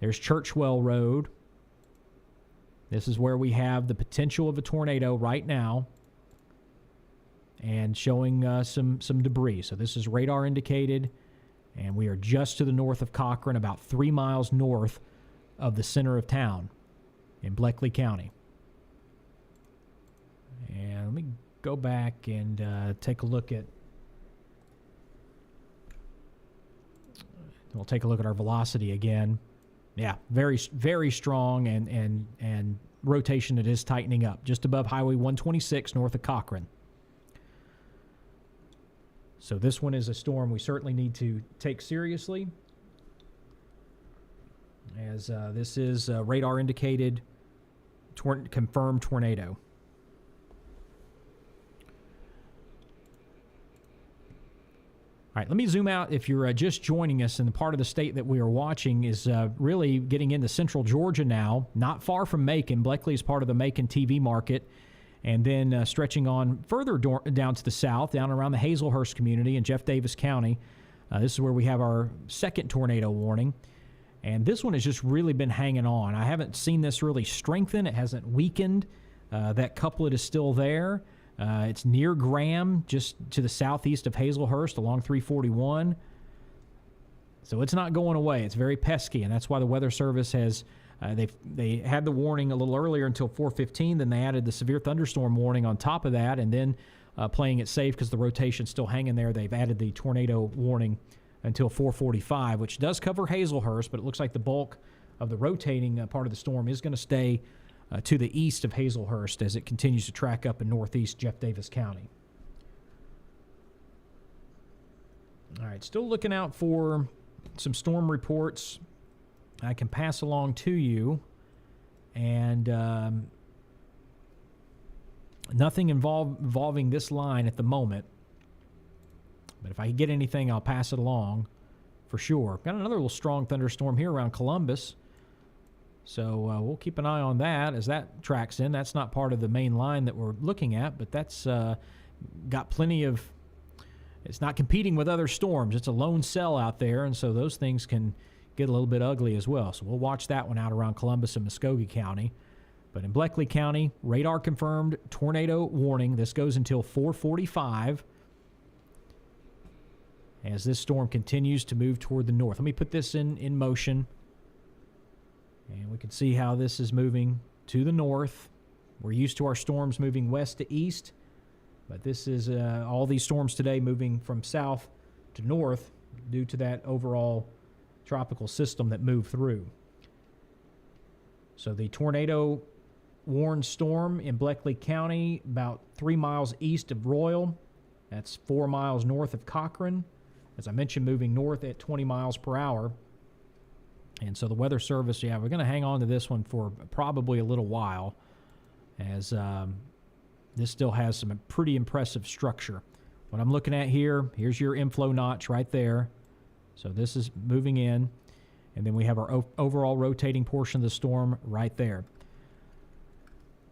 There's Churchwell Road. This is where we have the potential of a tornado right now, and showing some debris. So this is radar indicated, and we are just to the north of Cochran, about 3 miles north of the center of town in Bleckley County. And let me go back and take a look at. We'll take a look at our velocity again. Yeah, very, very strong, and rotation that is tightening up just above Highway 126 north of Cochran. So this one is a storm we certainly need to take seriously, as this is a radar indicated confirmed tornado. All right, let me zoom out. If you're just joining us, and the part of the state that we are watching is really getting into central Georgia now, not far from Macon. Bleckley is part of the Macon TV market, and then stretching on further down to the south, down around the Hazelhurst community in Jeff Davis County. This is where we have our second tornado warning, and this one has just really been hanging on. I haven't seen this really strengthen. It hasn't weakened. That couplet is still there. It's near Graham, just to the southeast of Hazelhurst along 341. So it's not going away. It's very pesky, and that's why the Weather Service has they had the warning a little earlier until 4:15. Then they added the severe thunderstorm warning on top of that, and then playing it safe because the rotation's still hanging there. They've added the tornado warning until 4:45, which does cover Hazelhurst, but it looks like the bulk of the rotating part of the storm is going to stay to the east of Hazelhurst as it continues to track up in northeast Jeff Davis County. All right, still looking out for some storm reports I can pass along to you, and nothing involving this line at the moment. But if I get anything, I'll pass it along for sure. Got another little strong thunderstorm here around Columbus. So we'll keep an eye on that as that tracks in. That's not part of the main line that we're looking at, but that's got plenty of, it's not competing with other storms. It's a lone cell out there, and so those things can get a little bit ugly as well. So we'll watch that one out around Columbus and Muskogee County. But in Bleckley County, radar confirmed tornado warning. This goes until 4:45 as this storm continues to move toward the north. Let me put this in motion. And we can see how this is moving to the north. We're used to our storms moving west to east, but this is all these storms today moving from south to north due to that overall tropical system that moved through. So the tornado warned storm in Bleckley County, about 3 miles east of Royal. That's 4 miles north of Cochran. As I mentioned, moving north at 20 miles per hour. And so the Weather Service, we're going to hang on to this one for probably a little while, as this still has some pretty impressive structure. What I'm looking at here, here's your inflow notch right there. So this is moving in. And then we have our overall rotating portion of the storm right there.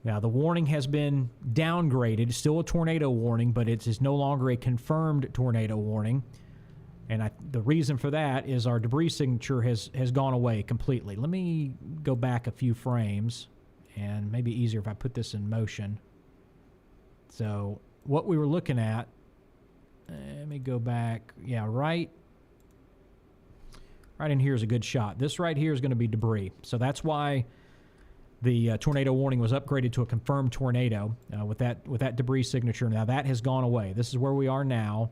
Now, the warning has been downgraded. It's still a tornado warning, but it is no longer a confirmed tornado warning. And the reason for that is our debris signature has gone away completely. Let me go back a few frames, and maybe easier if I put this in motion. So what we were looking at, let me go back. Yeah, right in here is a good shot. This right here is going to be debris. So that's why the tornado warning was upgraded to a confirmed tornado with that debris signature. Now that has gone away. This is where we are now.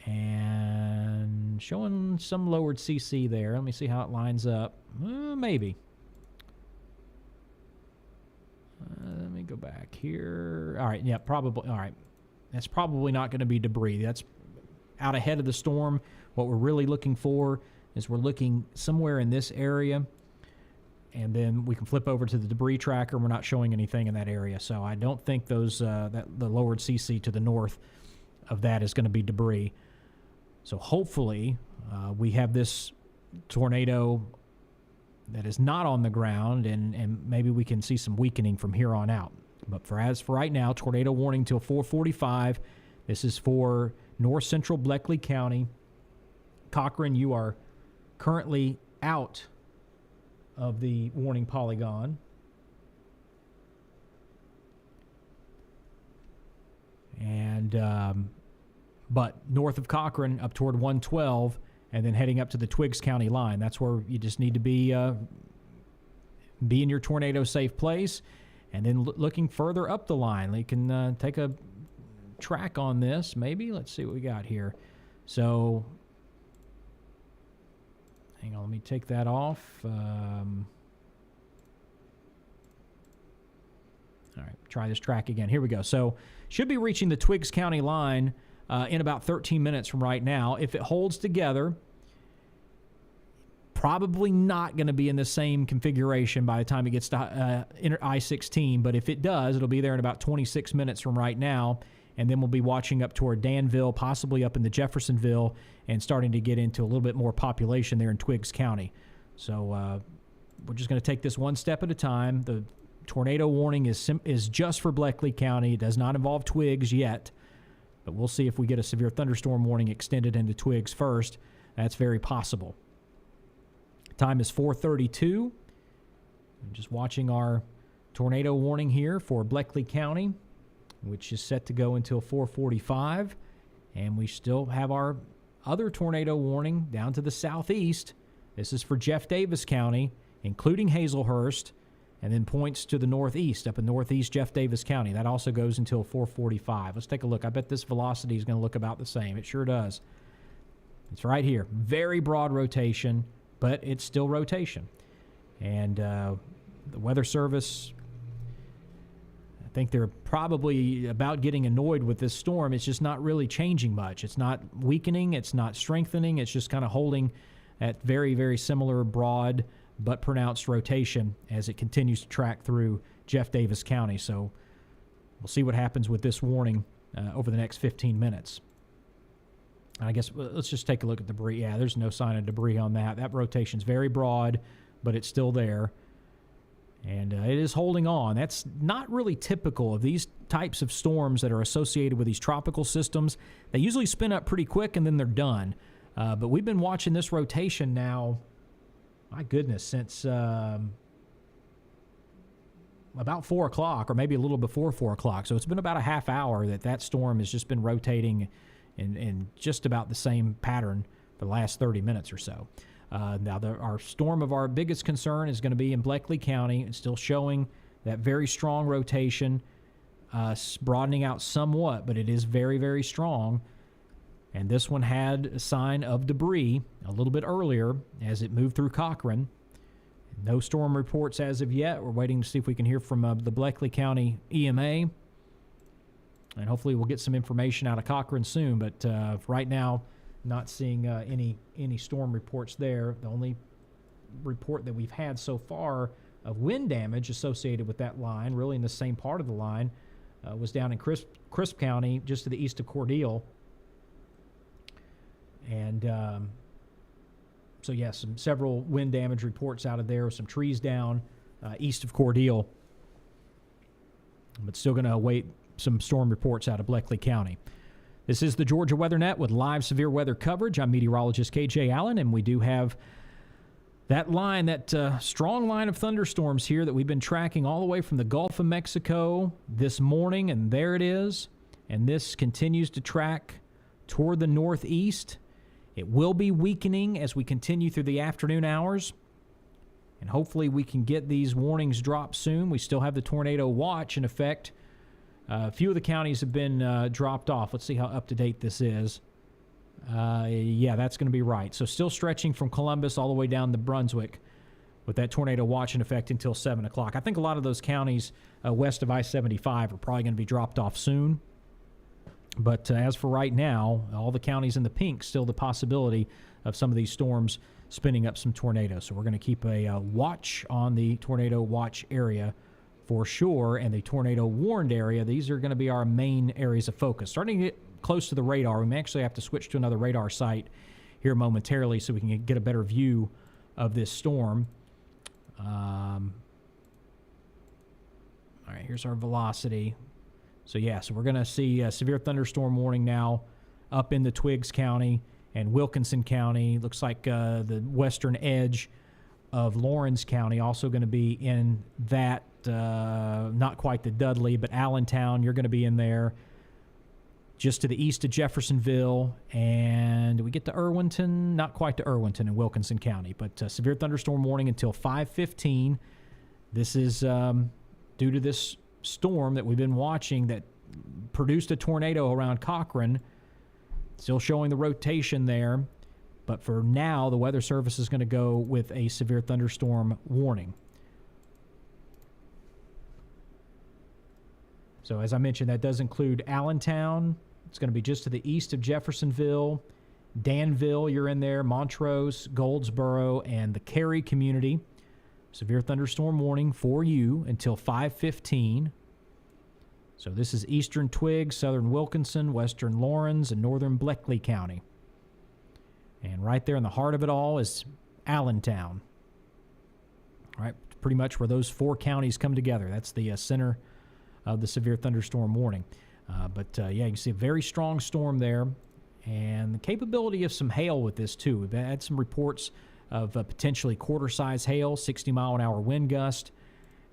And showing some lowered CC there. Let me see how it lines up. Maybe. Let me go back here. All right, yeah, probably. All right. That's probably not going to be debris. That's out ahead of the storm. What we're really looking for is we're looking somewhere in this area, and then we can flip over to the debris tracker. We're not showing anything in that area, so I don't think those the lowered CC to the north of that is going to be debris. So hopefully we have this tornado that is not on the ground, and maybe we can see some weakening from here on out. But as for right now, tornado warning till 4:45. This is for north central Bleckley County. Cochran, you are currently out of the warning polygon. And but north of Cochran up toward 112, and then heading up to the Twiggs County line. That's where you just need to be in your tornado safe place. And then looking further up the line, you can take a track on this maybe. Let's see what we got here. So hang on, let me take that off. All right, try this track again. Here we go. So should be reaching the Twiggs County line in about 13 minutes from right now. If it holds together, probably not going to be in the same configuration by the time it gets to I-16, but if it does, it'll be there in about 26 minutes from right now, and then we'll be watching up toward Danville, possibly up into Jeffersonville, and starting to get into a little bit more population there in Twiggs County. So we're just going to take this one step at a time. The tornado warning is just for Bleckley County. It does not involve Twiggs yet. But we'll see if we get a severe thunderstorm warning extended into Twiggs first. That's very possible. Time is 4:32. I'm just watching our tornado warning here for Bleckley County, which is set to go until 4:45. And we still have our other tornado warning down to the southeast. This is for Jeff Davis County, including Hazelhurst, and then points to the northeast, up in northeast Jeff Davis County. That also goes until 4:45. Let's take a look. I bet this velocity is going to look about the same. It sure does. It's right here. Very broad rotation, but it's still rotation. And the Weather Service, I think they're probably about getting annoyed with this storm. It's just not really changing much. It's not weakening. It's not strengthening. It's just kind of holding at very, very similar broad but pronounced rotation as it continues to track through Jeff Davis County. So we'll see what happens with this warning over the next 15 minutes. I guess let's just take a look at debris. Yeah, there's no sign of debris on that. That rotation's very broad, but it's still there. And it is holding on. That's not really typical of these types of storms that are associated with these tropical systems. They usually spin up pretty quick and then they're done. But we've been watching this rotation now, my goodness, since about 4 o'clock or maybe a little before 4 o'clock. So it's been about a half hour that storm has just been rotating in just about the same pattern for the last 30 minutes or so. Now, our storm of our biggest concern is going to be in Bleckley County. It's still showing that very strong rotation, broadening out somewhat, but it is very, very strong. And this one had a sign of debris a little bit earlier as it moved through Cochran. No storm reports as of yet. We're waiting to see if we can hear from the Bleckley County EMA. And hopefully we'll get some information out of Cochran soon. But right now, Not seeing any storm reports there. The only report that we've had so far of wind damage associated with that line, really in the same part of the line, was down in Crisp County, just to the east of Cordele. And so, yeah, several wind damage reports out of there, some trees down east of Cordele. But still going to await some storm reports out of Bleckley County. This is the Georgia Weather Net with live severe weather coverage. I'm meteorologist KJ Allen, and we do have that line, that strong line of thunderstorms here that we've been tracking all the way from the Gulf of Mexico this morning, and there it is. And this continues to track toward the northeast. It will be weakening as we continue through the afternoon hours, and hopefully we can get these warnings dropped soon. We still have the tornado watch in effect. A few of the counties have been dropped off. Let's see how up-to-date this is. Yeah, that's going to be right. So still stretching from Columbus all the way down to Brunswick with that tornado watch in effect until 7 o'clock. I think a lot of those counties west of I-75 are probably going to be dropped off soon. But as for right now, all the counties in the pink, still the possibility of some of these storms spinning up some tornadoes. So we're going to keep a watch on the tornado watch area for sure, and the tornado warned area. These are going to be our main areas of focus. Starting to get close to the radar, we may actually have to switch to another radar site here momentarily so we can get a better view of this storm. All right, here's our velocity. So we're going to see a severe thunderstorm warning now up in the Twiggs County and Wilkinson County. Looks like the western edge of Lawrence County also going to be in that, not quite the Dudley, but Allentown, you're going to be in there. Just to the east of Jeffersonville, and we get to Irwinton, not quite to Irwinton in Wilkinson County, but severe thunderstorm warning until 5:15. This is due to this storm that we've been watching that produced a tornado around Cochran. Still showing the rotation there, but for now, the Weather Service is going to go with a severe thunderstorm warning. So as I mentioned, that does include Allentown. It's going to be just to the east of Jeffersonville. Danville, you're in there. Montrose, Goldsboro, and the Cary community. Severe thunderstorm warning for you until 5:15. So this is eastern Twiggs, southern Wilkinson, western Lawrence, and northern Bleckley County. And right there in the heart of it all is Allentown. All right, pretty much where those four counties come together. That's the center of the severe thunderstorm warning. You can see a very strong storm there, and the capability of some hail with this too. We've had some reports of potentially quarter-size hail, 60-mile-an-hour wind gust,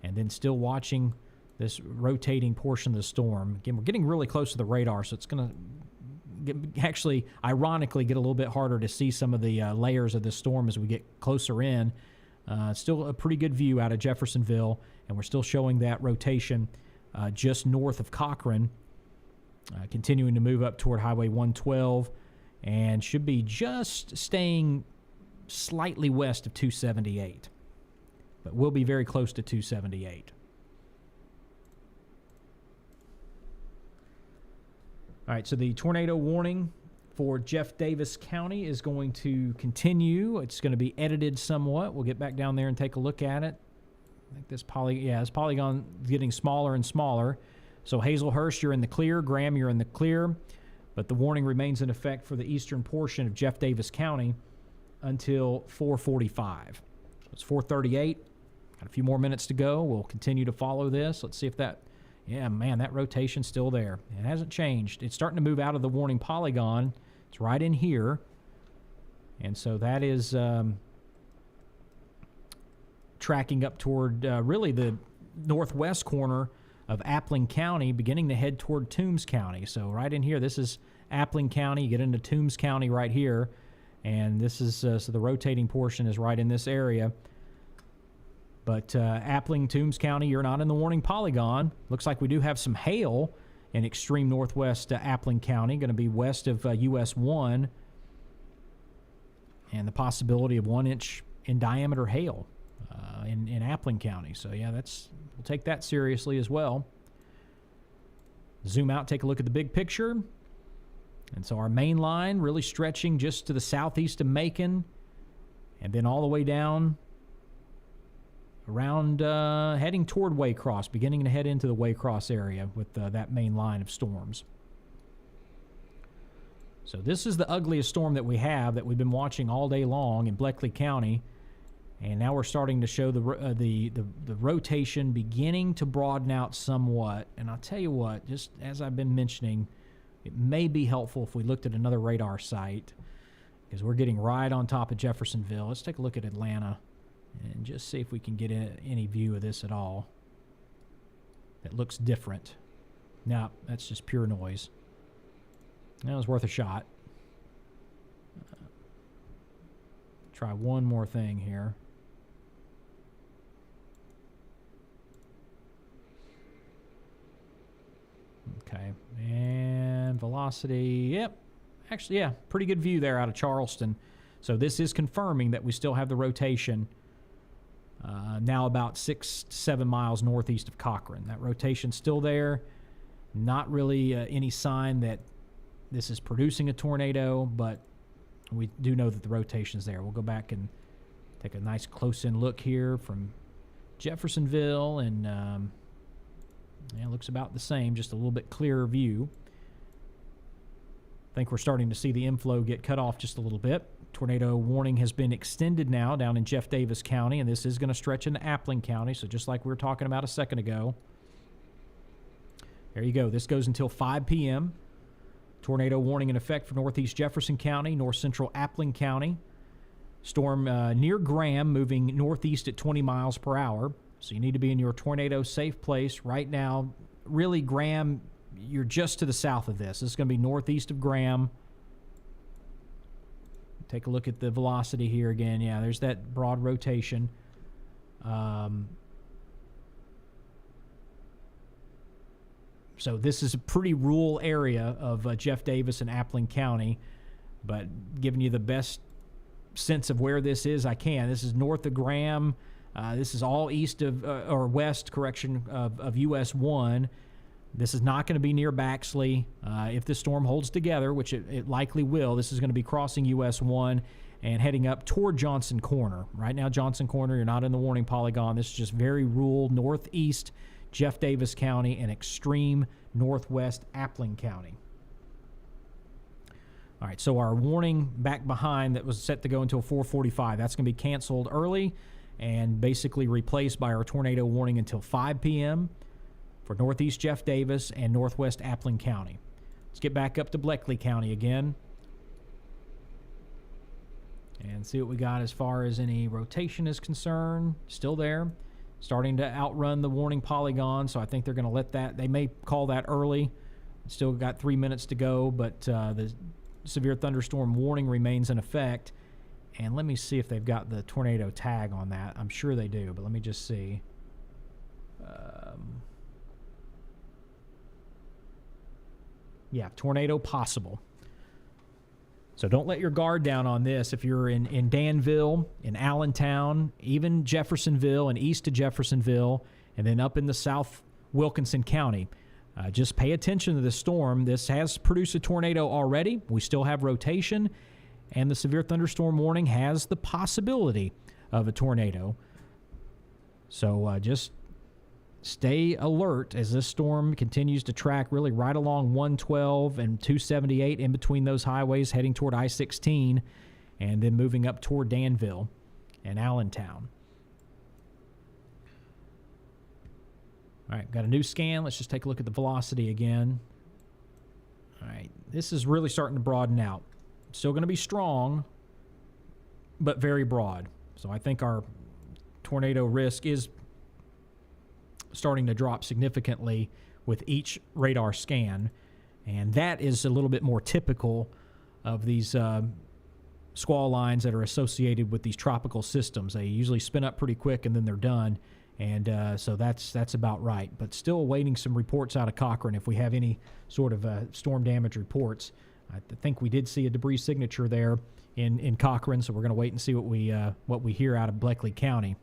and then still watching this rotating portion of the storm. Again, we're getting really close to the radar, so it's going to actually, ironically, get a little bit harder to see some of the layers of this storm as we get closer in. Still a pretty good view out of Jeffersonville, and we're still showing that rotation just north of Cochran, continuing to move up toward Highway 112, and should be just staying slightly west of 278, but we'll be very close to 278. All right, so the tornado warning for Jeff Davis County is going to continue. It's going to be edited somewhat. We'll get back down there and take a look at it. I think this polygon is getting smaller and smaller. So Hazelhurst, you're in the clear. Graham, you're in the clear. But the warning remains in effect for the eastern portion of Jeff Davis County until 4:45. It's 4:38. Got a few more minutes to go. We'll continue to follow this. Let's see if that... Yeah, man, that rotation's still there. It hasn't changed. It's starting to move out of the warning polygon. It's right in here. And so that is tracking up toward really the northwest corner of Appling County, beginning to head toward Toombs County. So right in here, this is Appling County. You get into Toombs County right here. And this is, so the rotating portion is right in this area. But Appling, Toombs County, you're not in the warning polygon. Looks like we do have some hail in extreme northwest Appling County, going to be west of US 1, and the possibility of 1 inch in diameter hail in Appling County. So, yeah, we'll take that seriously as well. Zoom out, take a look at the big picture. And so our main line really stretching just to the southeast of Macon, and then all the way down around heading toward Waycross, beginning to head into the Waycross area with that main line of storms. So this is the ugliest storm that we have that we've been watching all day long in Bleckley County. And now we're starting to show the rotation beginning to broaden out somewhat. And I'll tell you what, just as I've been mentioning, it may be helpful if we looked at another radar site, because we're getting right on top of Jeffersonville. Let's take a look at Atlanta and just see if we can get any view of this at all that looks different. No, that's just pure noise. That was worth a shot. Try one more thing here. Okay, and velocity, yep. Actually, yeah, pretty good view there out of Charleston. So this is confirming that we still have the rotation now about 6 to 7 miles northeast of Cochran. That rotation's still there. Not really any sign that this is producing a tornado, but we do know that the rotation's there. We'll go back and take a nice close-in look here from Jeffersonville, and it looks about the same, just a little bit clearer view. I think we're starting to see the inflow get cut off just a little bit. Tornado warning has been extended now down in Jeff Davis County, and this is going to stretch into Appling County, so just like we were talking about a second ago. There you go. This goes until 5 p.m. Tornado warning in effect for northeast Jefferson County, north central Appling County. Storm near Graham moving northeast at 20 miles per hour, so you need to be in your tornado safe place right now. Really, Graham, you're just to the south of this. This is going to be northeast of Graham. Take a look at the velocity here again. Yeah, there's that broad rotation. So this is a pretty rural area of Jeff Davis and Appling County, but giving you the best sense of where this is I can. This is north of Graham. This is all east of, or west, correction, of US 1. This is not going to be near Baxley. If this storm holds together, which it likely will, this is going to be crossing US 1 and heading up toward Johnson Corner. Right now, Johnson Corner, you're not in the warning polygon. This is just very rural northeast Jeff Davis County and extreme northwest Appling County. All right, so our warning back behind that was set to go until 4:45, that's going to be canceled early and basically replaced by our tornado warning until 5 p.m. for northeast Jeff Davis and northwest Appling County. Let's get back up to Bleckley County again and see what we got as far as any rotation is concerned. Still there. Starting to outrun the warning polygon, so I think they're going to let that. They may call that early. Still got 3 minutes to go, but the severe thunderstorm warning remains in effect. And let me see if they've got the tornado tag on that. I'm sure they do, but let me just see. Yeah, tornado possible. So don't let your guard down on this. If you're in Danville, in Allentown, even Jeffersonville and east of Jeffersonville, and then up in the South Wilkinson County, just pay attention to this storm. This has produced a tornado already. We still have rotation, and the severe thunderstorm warning has the possibility of a tornado. So just stay alert as this storm continues to track really right along 112 and 278 in between those highways, heading toward I-16 and then moving up toward Danville and Allentown. All right, got a new scan. Let's just take a look at the velocity again. All right, this is really starting to broaden out. Still going to be strong, but very broad. So I think our tornado risk is starting to drop significantly with each radar scan, and that is a little bit more typical of these squall lines that are associated with these tropical systems. They usually spin up pretty quick and then they're done, and so that's about right. But still awaiting some reports out of Cochran if we have any sort of storm damage reports. I think we did see a debris signature there in Cochran, so we're going to wait and see what we hear out of Bleckley County.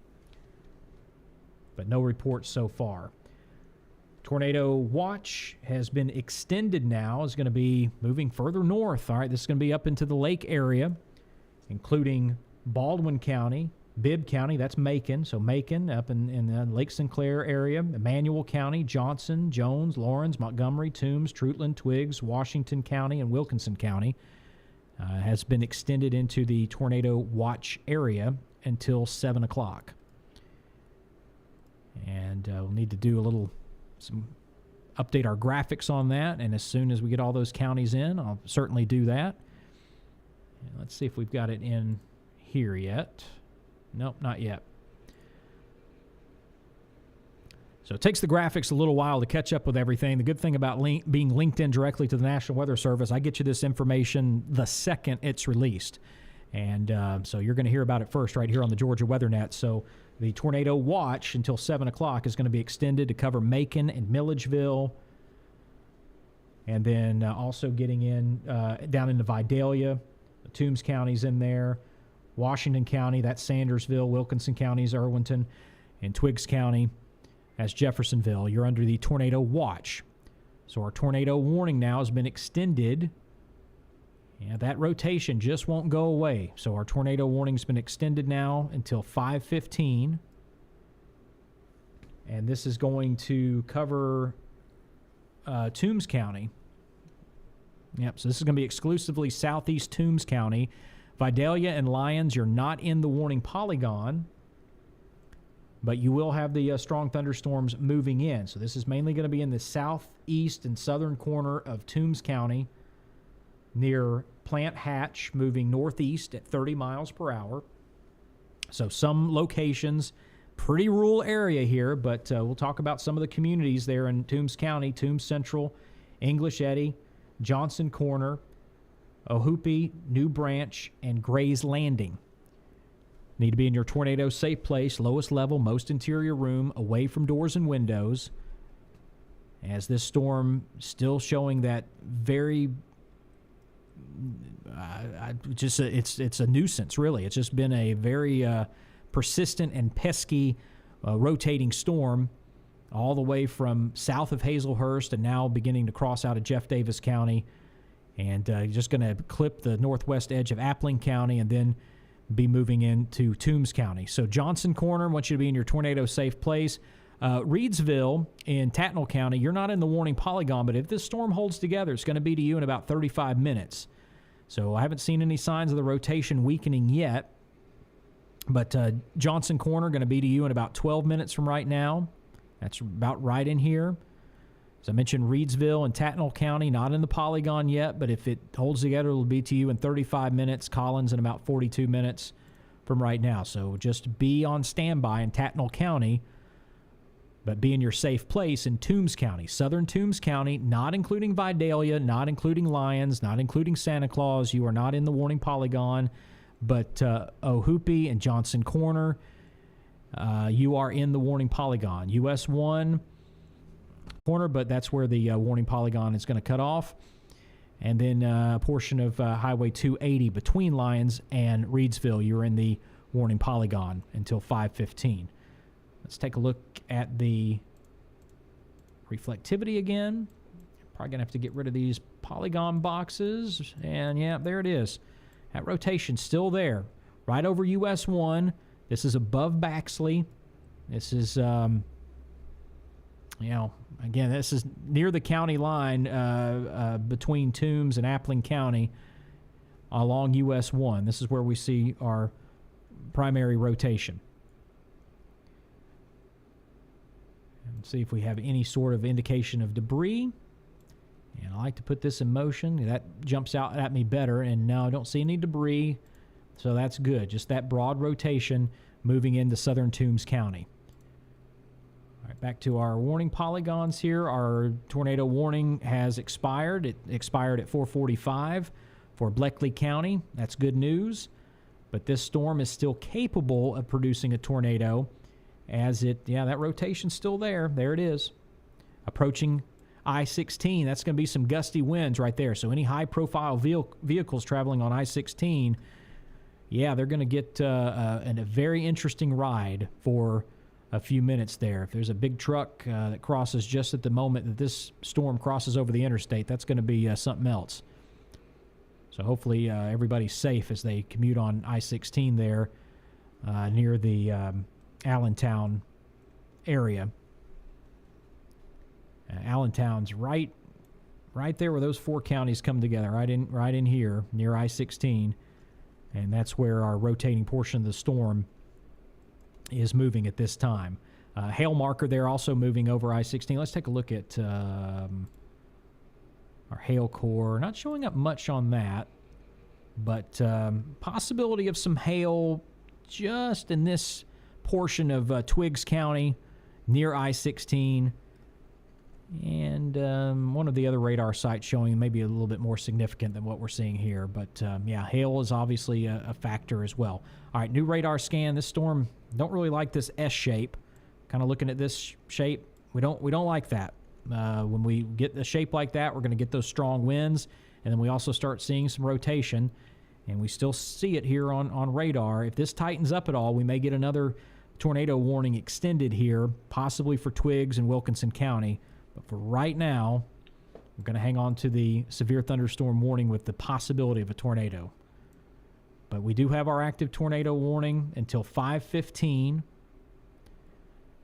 But no reports so far. Tornado watch has been extended now. It's going to be moving further north. All right, this is going to be up into the lake area, including Baldwin County, Bibb County, that's Macon. So Macon up in the Lake Sinclair area, Emmanuel County, Johnson, Jones, Lawrence, Montgomery, Toombs, Treutlen, Twiggs, Washington County, and Wilkinson County has been extended into the tornado watch area until 7 o'clock. And we'll need to do update our graphics on that, and as soon as we get all those counties in, I'll certainly do that. And let's see if we've got it in here yet. Nope, not yet. So it takes the graphics a little while to catch up with everything. The good thing about being linked in directly to the National Weather Service, I get you this information the second it's released. And so you're going to hear about it first right here on the Georgia WeatherNet. So the tornado watch until 7 o'clock is going to be extended to cover Macon and Milledgeville. And then also getting in down into Vidalia. The Toombs County's in there. Washington County, that's Sandersville. Wilkinson County is Irwinton. And Twiggs County, that's Jeffersonville. You're under the tornado watch. So our tornado warning now has been extended. Yeah, that rotation just won't go away. So our tornado warning's been extended now until 5:15. And this is going to cover Toombs County. Yep, so this is going to be exclusively southeast Toombs County. Vidalia and Lyons, you're not in the warning polygon, but you will have the strong thunderstorms moving in. So this is mainly going to be in the southeast and southern corner of Toombs County, near Plant Hatch, moving northeast at 30 miles per hour. So some locations, pretty rural area here, but we'll talk about some of the communities there in Toombs County: Toombs Central, English Eddy, Johnson Corner, Ohoopee, New Branch, and Gray's Landing. Need to be in your tornado safe place, lowest level, most interior room, away from doors and windows, as this storm still showing that very it's a nuisance, really. It's just been a very persistent and pesky rotating storm all the way from south of Hazelhurst and now beginning to cross out of Jeff Davis County, and just going to clip the northwest edge of Appling County and then be moving into Toombs County. So Johnson Corner wants you to be in your tornado safe place. Reedsville in Tattnall County, you're not in the warning polygon, but if this storm holds together, it's going to be to you in about 35 minutes. So I haven't seen any signs of the rotation weakening yet, but Johnson Corner going to be to you in about 12 minutes from right now. That's about right in here. As I mentioned, Reedsville and Tattnall County, not in the polygon yet, but if it holds together, it'll be to you in 35 minutes. Collins in about 42 minutes from right now. So just be on standby in Tattnall County, but be in your safe place in Toombs County. Southern Toombs County, not including Vidalia, not including Lyons, not including Santa Claus. You are not in the warning polygon, but Ohoopee and Johnson Corner, you are in the warning polygon. US 1 corner, but that's where the warning polygon is going to cut off. And then a portion of Highway 280 between Lyons and Reedsville, you're in the warning polygon until 5:15. Let's take a look at the reflectivity again. Probably going to have to get rid of these polygon boxes. And, yeah, there it is. That rotation's still there. Right over US 1. This is above Baxley. This is, again, this is near the county line between Toombs and Appling County along US 1. This is where we see our primary rotation. And see if we have any sort of indication of debris. And I like to put this in motion. That jumps out at me better. And no, I don't see any debris. So that's good. Just that broad rotation moving into southern Toombs County. All right, back to our warning polygons here. Our tornado warning has expired. It expired at 4:45 for Bleckley County. That's good news. But this storm is still capable of producing a tornado as that rotation's still there. There it is. Approaching I-16. That's going to be some gusty winds right there. So any high-profile vehicles traveling on I-16, they're going to get a very interesting ride for a few minutes there. If there's a big truck that crosses just at the moment that this storm crosses over the interstate, that's going to be something else. So hopefully everybody's safe as they commute on I-16 there near the Allentown area. Allentown's right there where those four counties come together, right in here near I-16, and that's where our rotating portion of the storm is moving at this time. Hail marker there also moving over I-16. Let's take a look at our hail core. Not showing up much on that, but possibility of some hail just in this portion of Twiggs County near I-16. And one of the other radar sites showing maybe a little bit more significant than what we're seeing here. But, yeah, hail is obviously a factor as well. All right, new radar scan. This storm, don't really like this S shape. Kind of looking at this shape, we don't like that. When we get a shape like that, we're going to get those strong winds. And then we also start seeing some rotation. And we still see it here on radar. If this tightens up at all, we may get another tornado warning extended here, possibly for Twiggs and Wilkinson County. But for right now, we're going to hang on to the severe thunderstorm warning with the possibility of a tornado. But we do have our active tornado warning until 5:15.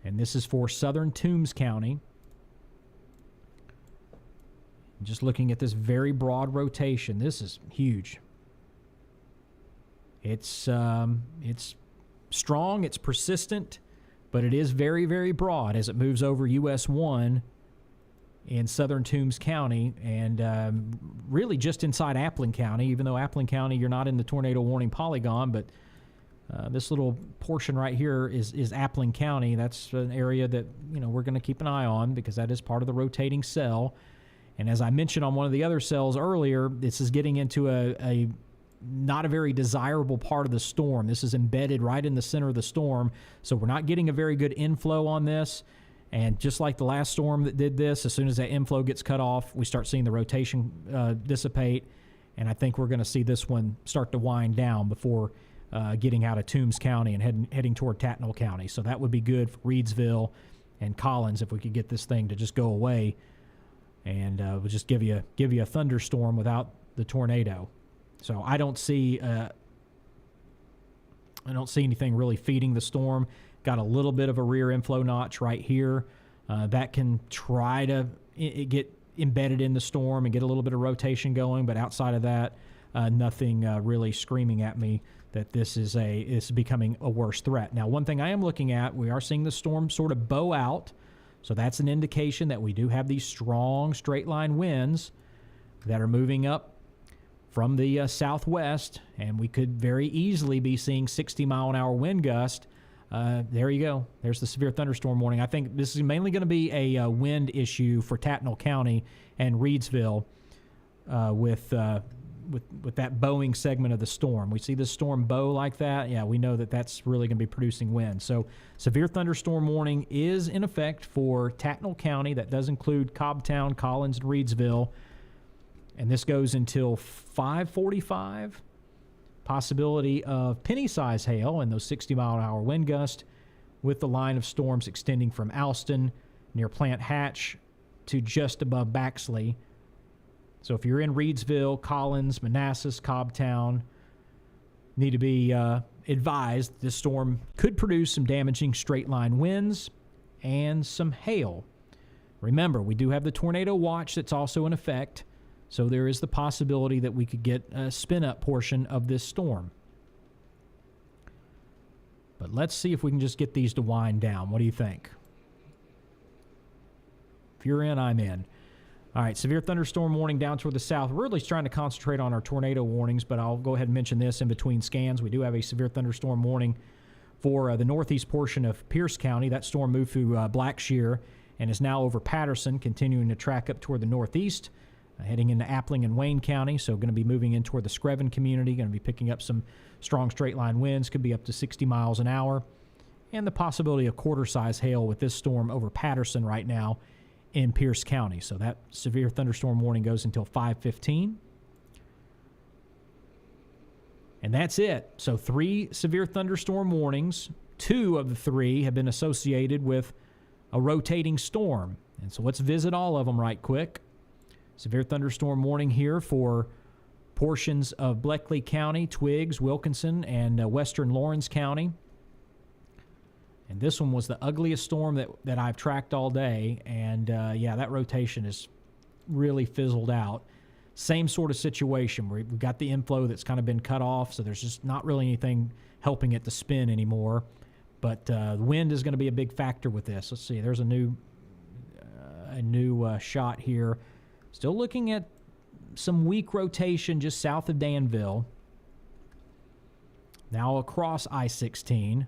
And this is for southern Toombs County. Just looking at this very broad rotation, this is huge. It's strong, it's persistent, but it is very, very broad as it moves over US 1 in southern Toombs County and really just inside Appling County, even though Appling County, you're not in the tornado warning polygon, but this little portion right here is Appling County. That's an area that, we're going to keep an eye on because that is part of the rotating cell. And as I mentioned on one of the other cells earlier, this is getting into a not a very desirable part of the storm. This is embedded right in the center of the storm, so we're not getting a very good inflow on this. And just like the last storm that did this, as soon as that inflow gets cut off, we start seeing the rotation dissipate. And I think we're going to see this one start to wind down before getting out of Toombs County and heading toward Tattnall County. So that would be good for Reidsville and Collins if we could get this thing to just go away. And we'll just give you a thunderstorm without the tornado. So I don't see anything really feeding the storm. Got a little bit of a rear inflow notch right here. That can try to get embedded in the storm and get a little bit of rotation going. But outside of that, nothing really screaming at me that this is becoming a worse threat. Now, one thing I am looking at, we are seeing the storm sort of bow out. So that's an indication that we do have these strong straight line winds that are moving up from the southwest, and we could very easily be seeing 60-mile-an-hour wind gust. There you go. There's the severe thunderstorm warning. I think this is mainly going to be a wind issue for Tattnall County and Reidsville with that bowing segment of the storm. We see the storm bow like that. Yeah, we know that that's really going to be producing wind. So severe thunderstorm warning is in effect for Tattnall County. That does include Cobbtown, Collins, and Reidsville. And this goes until 5:45. Possibility of penny-size hail and those 60-mile-an-hour wind gusts with the line of storms extending from Alston near Plant Hatch to just above Baxley. So if you're in Reidsville, Collins, Manassas, Cobbtown, need to be advised this storm could produce some damaging straight-line winds and some hail. Remember, we do have the tornado watch that's also in effect. So there is the possibility that we could get a spin-up portion of this storm. But let's see if we can just get these to wind down. What do you think? If you're in, I'm in. All right, severe thunderstorm warning down toward the south. We're really trying to concentrate on our tornado warnings, but I'll go ahead and mention this in between scans. We do have a severe thunderstorm warning for the northeast portion of Pierce County. That storm moved through Blackshear and is now over Patterson, continuing to track up toward the northeast. Heading into Appling and Wayne County, so going to be moving in toward the Screven community, going to be picking up some strong straight-line winds, could be up to 60 miles an hour, and the possibility of quarter-size hail with this storm over Patterson right now in Pierce County. So that severe thunderstorm warning goes until 5:15. And that's it. So 3 severe thunderstorm warnings 2 of the 3 have been associated with a rotating storm. And so let's visit all of them right quick. Severe thunderstorm warning here for portions of Bleckley County, Twiggs, Wilkinson, and western Lawrence County. And this one was the ugliest storm that I've tracked all day. And, yeah, that rotation is really fizzled out. Same sort of situation where we've got the inflow that's kind of been cut off, so there's just not really anything helping it to spin anymore. But the wind is going to be a big factor with this. Let's see. There's a new shot here. Still looking at some weak rotation just south of Danville. Now across I-16,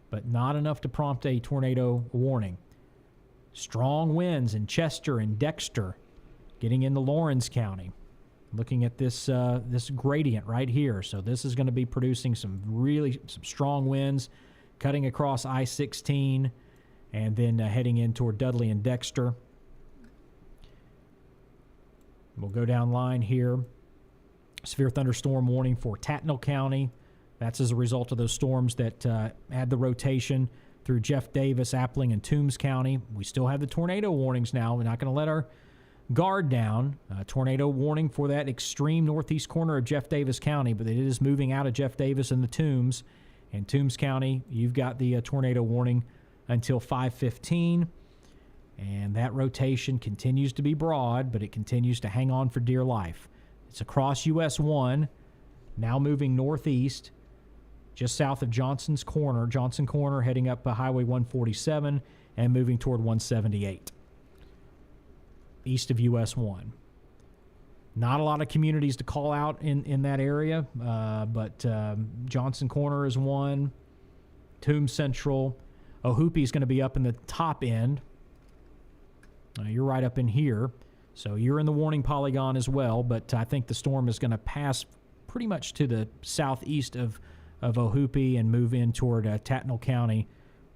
but not enough to prompt a tornado warning. Strong winds in Chester and Dexter, getting into Lawrence County. Looking at this this gradient right here. So this is going to be producing some strong winds cutting across I-16 and then heading in toward Dudley and Dexter. We'll go down line here. Severe thunderstorm warning for Tattnall County. That's as a result of those storms that had the rotation through Jeff Davis, Appling, and Toombs County. We still have the tornado warnings now. We're not going to let our guard down. Tornado warning for that extreme northeast corner of Jeff Davis County, but it is moving out of Jeff Davis and the Toombs. And Toombs County, you've got the tornado warning until 5:15. And that rotation continues to be broad, but it continues to hang on for dear life. It's across US 1, now moving northeast, just south of Johnson Corner, heading up Highway 147 and moving toward 178, east of US 1. Not a lot of communities to call out in that area, but Johnson Corner is one, Toombs Central. Ohoopee is going to be up in the top end. You're right up in here, so you're in the warning polygon as well, but I think the storm is going to pass pretty much to the southeast of Ohoopee and move in toward Tattnall County,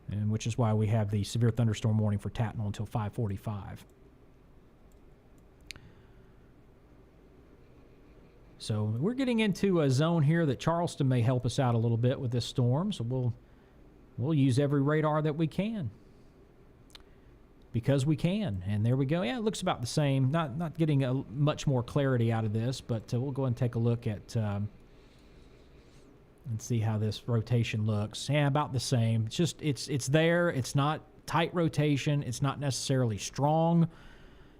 and which is why we have the severe thunderstorm warning for Tattnall until 5:45. So we're getting into a zone here that Charleston may help us out a little bit with this storm, so we'll use every radar that we can. Because we can, and there we go. Yeah, it looks about the same. Not getting much more clarity out of this, but we'll go and take a look at and see how this rotation looks. Yeah, about the same. It's just it's there. It's not tight rotation. It's not necessarily strong.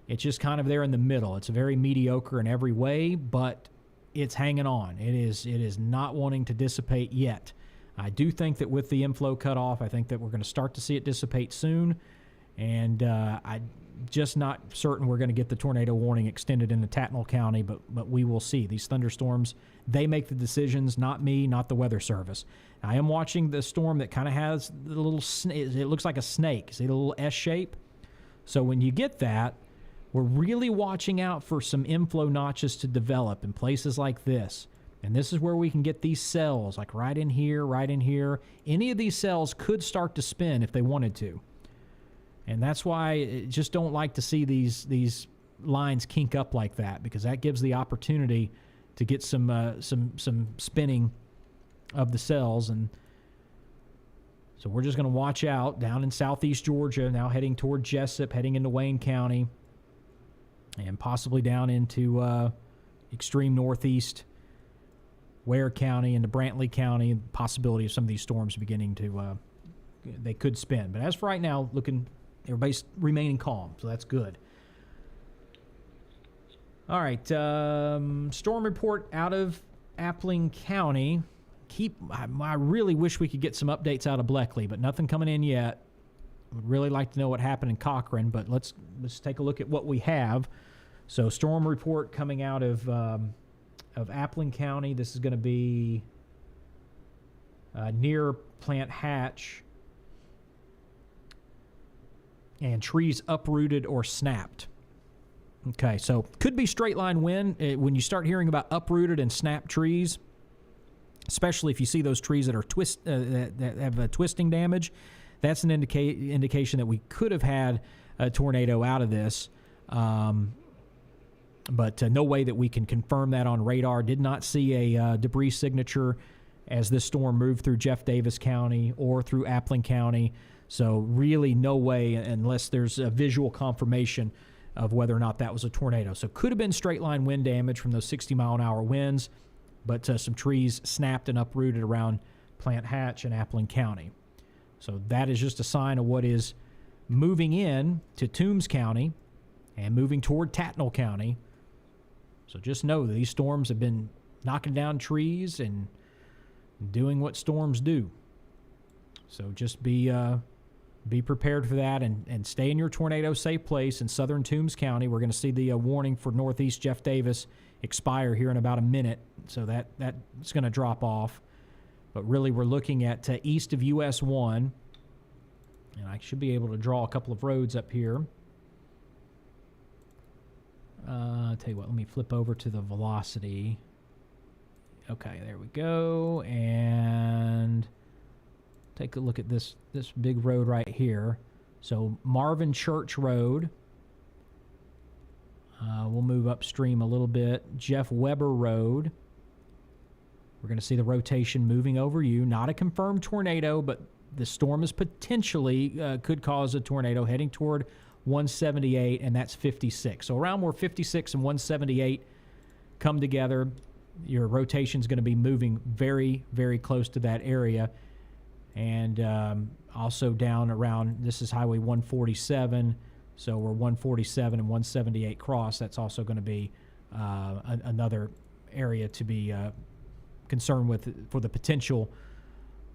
It's just kind of there in the middle. It's very mediocre in every way, but it's hanging on. It is not wanting to dissipate yet. I do think that with the inflow cut off, I think that we're going to start to see it dissipate soon. And I'm just not certain we're going to get the tornado warning extended into Tattnall County, but we will see. These thunderstorms, they make the decisions, not me, not the Weather Service. I am watching the storm that kind of has the little, it looks like a snake. See the little S shape? So when you get that, we're really watching out for some inflow notches to develop in places like this. And this is where we can get these cells, like right in here, right in here. Any of these cells could start to spin if they wanted to. And that's why I just don't like to see these lines kink up like that, because that gives the opportunity to get some spinning of the cells. And so we're just going to watch out down in southeast Georgia, now heading toward Jessup, heading into Wayne County, and possibly down into extreme northeast Ware County into Brantley County. Possibility of some of these storms beginning to they could spin. But as for right now, everybody's remaining calm, so that's good. All right, storm report out of Appling County. I really wish we could get some updates out of Bleckley, but nothing coming in yet. Would really like to know what happened in Cochran, but let's take a look at what we have. So, storm report coming out of Appling County. This is going to be near Plant Hatch. And trees uprooted or snapped. Okay, so could be straight line wind. When you start hearing about uprooted and snapped trees, especially if you see those trees that are that have twisting damage, that's an indication that we could have had a tornado out of this. But no way that we can confirm that on radar. Did not see a debris signature as this storm moved through Jeff Davis County or through Appling County. So really no way, unless there's a visual confirmation of whether or not that was a tornado. So could have been straight line wind damage from those 60-mile-an-hour winds, but some trees snapped and uprooted around Plant Hatch and Appling County. So that is just a sign of what is moving in to Toombs County and moving toward Tattnall County. So just know that these storms have been knocking down trees and doing what storms do. So just be prepared for that and stay in your tornado safe place in southern Toombs County. We're going to see the warning for northeast Jeff Davis expire here in about a minute, so that's going to drop off. But really we're looking at east of US 1, and I should be able to draw a couple of roads up here. I'll tell you what, let me flip over to the velocity. Okay, there we go, and take a look at this big road right here. So Marvin Church Road. We'll move upstream a little bit. Jeff Weber Road. We're going to see the rotation moving over you. Not a confirmed tornado, but the storm is potentially could cause a tornado heading toward 178, and that's 56. So around where 56 and 178 come together, your rotation is going to be moving very, very close to that area. And also down around, this is Highway 147, so where 147 and 178 cross, that's also going to be another area to be concerned with for the potential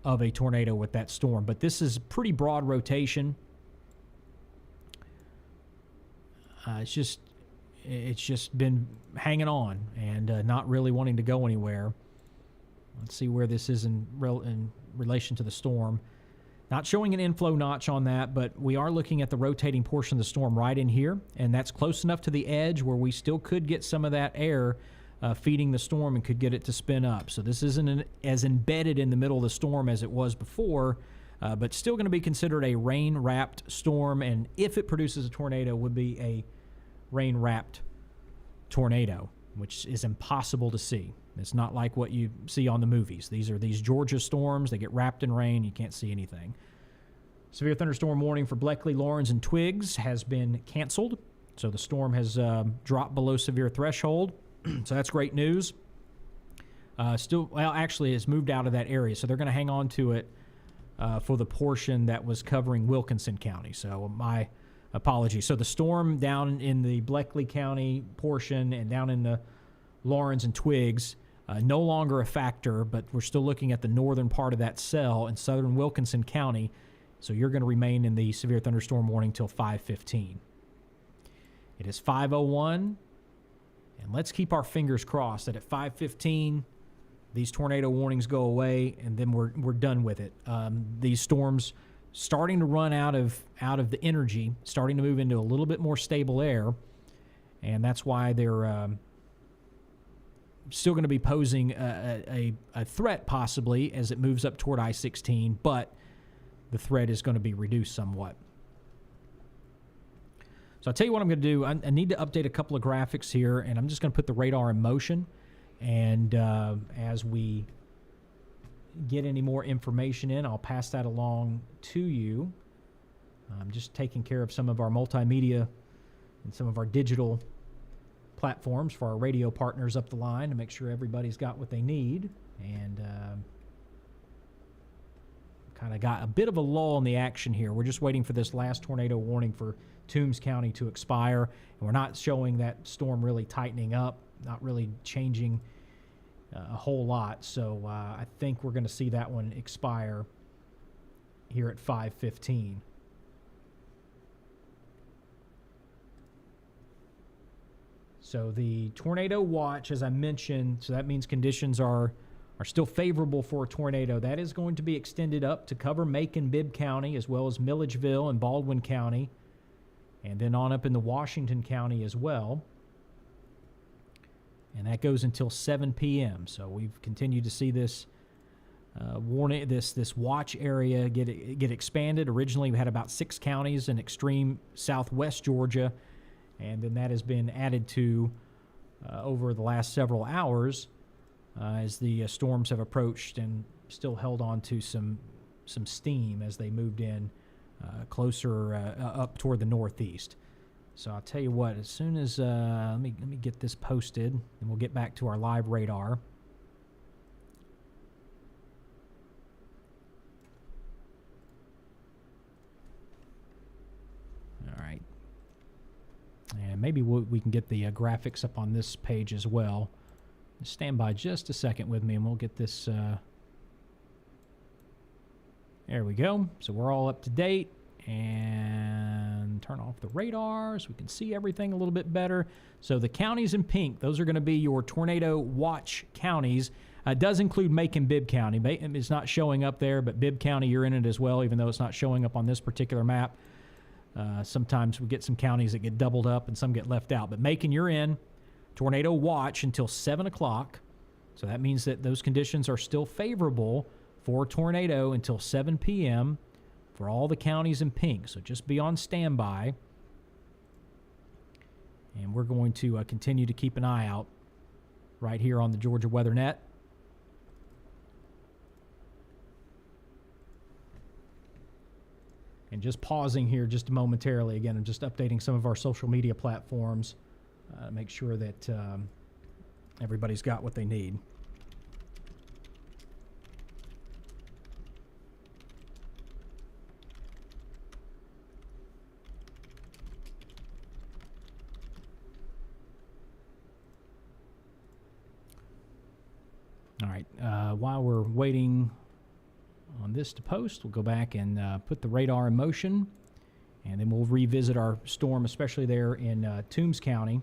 of a tornado with that storm. But this is pretty broad rotation. It's just been hanging on and not really wanting to go anywhere. Let's see where this is in relation to the storm. Not showing an inflow notch on that, but we are looking at the rotating portion of the storm right in here, and that's close enough to the edge where we still could get some of that air feeding the storm and could get it to spin up. So this isn't as embedded in the middle of the storm as it was before, but still going to be considered a rain-wrapped storm, and if it produces a tornado, would be a rain-wrapped tornado, which is impossible to see. It's not like what you see on the movies. These are these Georgia storms. They get wrapped in rain. You can't see anything. Severe thunderstorm warning for Bleckley, Laurens, and Twiggs has been canceled. So the storm has dropped below severe threshold. So that's great news. Actually, it's moved out of that area. So they're going to hang on to it for the portion that was covering Wilkinson County. So my apologies. So the storm down in the Bleckley County portion and down in the Laurens and Twiggs, no longer a factor, but we're still looking at the northern part of that cell in southern Wilkinson County. So you're going to remain in the severe thunderstorm warning till 5:15. It is 5:01, and let's keep our fingers crossed that at 5:15 these tornado warnings go away, and then we're done with it. These storms starting to run out of the energy, starting to move into a little bit more stable air, and that's why they're still going to be posing a threat possibly as it moves up toward I-16, but the threat is going to be reduced somewhat. So I'll tell you what I'm going to do. I need to update a couple of graphics here, and I'm just going to put the radar in motion. And as we get any more information in, I'll pass that along to you. I'm just taking care of some of our multimedia and some of our digital platforms for our radio partners up the line to make sure everybody's got what they need. And kind of got a bit of a lull in the action here. We're just waiting for this last tornado warning for Toombs County to expire, and we're not showing that storm really tightening up, not really changing a whole lot. So I think we're going to see that one expire here at 5:15. So the tornado watch, as I mentioned, so that means conditions are still favorable for a tornado. That is going to be extended up to cover Macon, Bibb County, as well as Milledgeville and Baldwin County, and then on up into Washington County as well. And that goes until 7 p.m. So we've continued to see this warning, this watch area get expanded. Originally, we had about 6 counties in extreme southwest Georgia, and then that has been added to over the last several hours. as the storms have approached and still held on to some steam as they moved in closer up toward the northeast. So I'll tell you what, as soon as let me get this posted, and we'll get back to our live radar. All right, and maybe we can get the graphics up on this page as well. Stand by just a second with me, and we'll get this. There we go. So we're all up to date. And turn off the radar so we can see everything a little bit better. So the counties in pink, those are going to be your tornado watch counties. It does include Macon, Bibb County. It's not showing up there, but Bibb County, you're in it as well, even though it's not showing up on this particular map. Sometimes we get some counties that get doubled up and some get left out. But Macon, you're in. Tornado watch until 7 o'clock. So that means that those conditions are still favorable for tornado until 7 p.m., for all the counties in pink. So just be on standby. And we're going to continue to keep an eye out right here on the Georgia Weather Net. And just pausing here just momentarily. Again, I'm just updating some of our social media platforms to make sure that everybody's got what they need. All right, while we're waiting on this to post, we'll go back and put the radar in motion, and then we'll revisit our storm, especially there in Toombs County.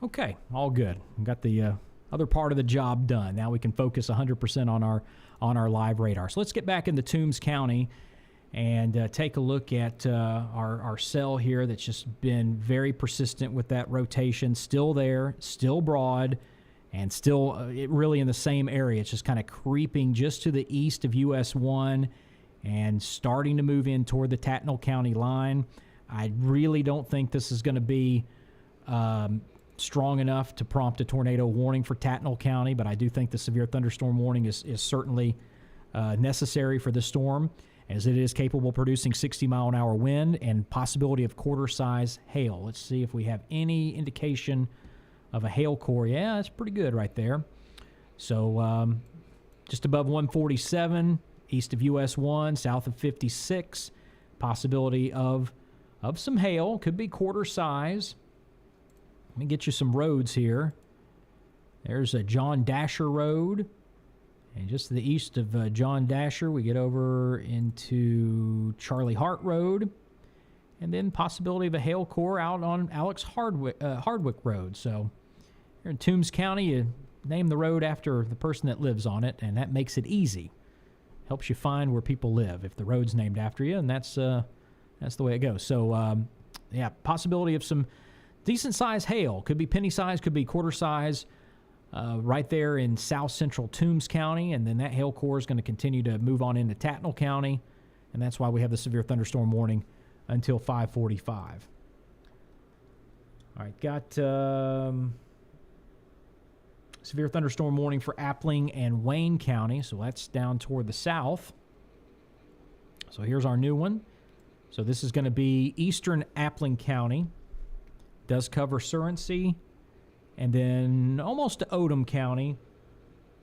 Okay, all good. We got the other part of the job done. Now we can focus 100% on our live radar. So let's get back into Toombs County and take a look at our cell here that's just been very persistent with that rotation. Still there, still broad, and still really in the same area. It's just kind of creeping just to the east of US 1 and starting to move in toward the Tattnall County line. I really don't think this is going to be strong enough to prompt a tornado warning for Tattnall County, but I do think the severe thunderstorm warning is certainly necessary for the storm, as it is capable of producing 60-mile-an-hour wind and possibility of quarter-size hail. Let's see if we have any indication of a hail core. Yeah, that's pretty good right there. So just above 147, east of US 1, south of 56, possibility of some hail. Could be quarter size. Let me get you some roads here. There's a John Dasher Road. And just to the east of John Dasher, we get over into Charlie Hart Road. And then possibility of a hail core out on Alex Hardwick Road. So here in Toombs County, you name the road after the person that lives on it, and that makes it easy. Helps you find where people live if the road's named after you, and that's the way it goes. So, yeah, possibility of some decent-sized hail. Could be penny size, could be quarter size. Right there in south central Toombs County, and then that hail core is going to continue to move on into Tattnall County, and that's why we have the severe thunderstorm warning until 5:45. All right, got severe thunderstorm warning for Appling and Wayne County, so that's down toward the south. So here's our new one. So this is going to be eastern Appling County. Does cover Surrency, and then almost to Odom County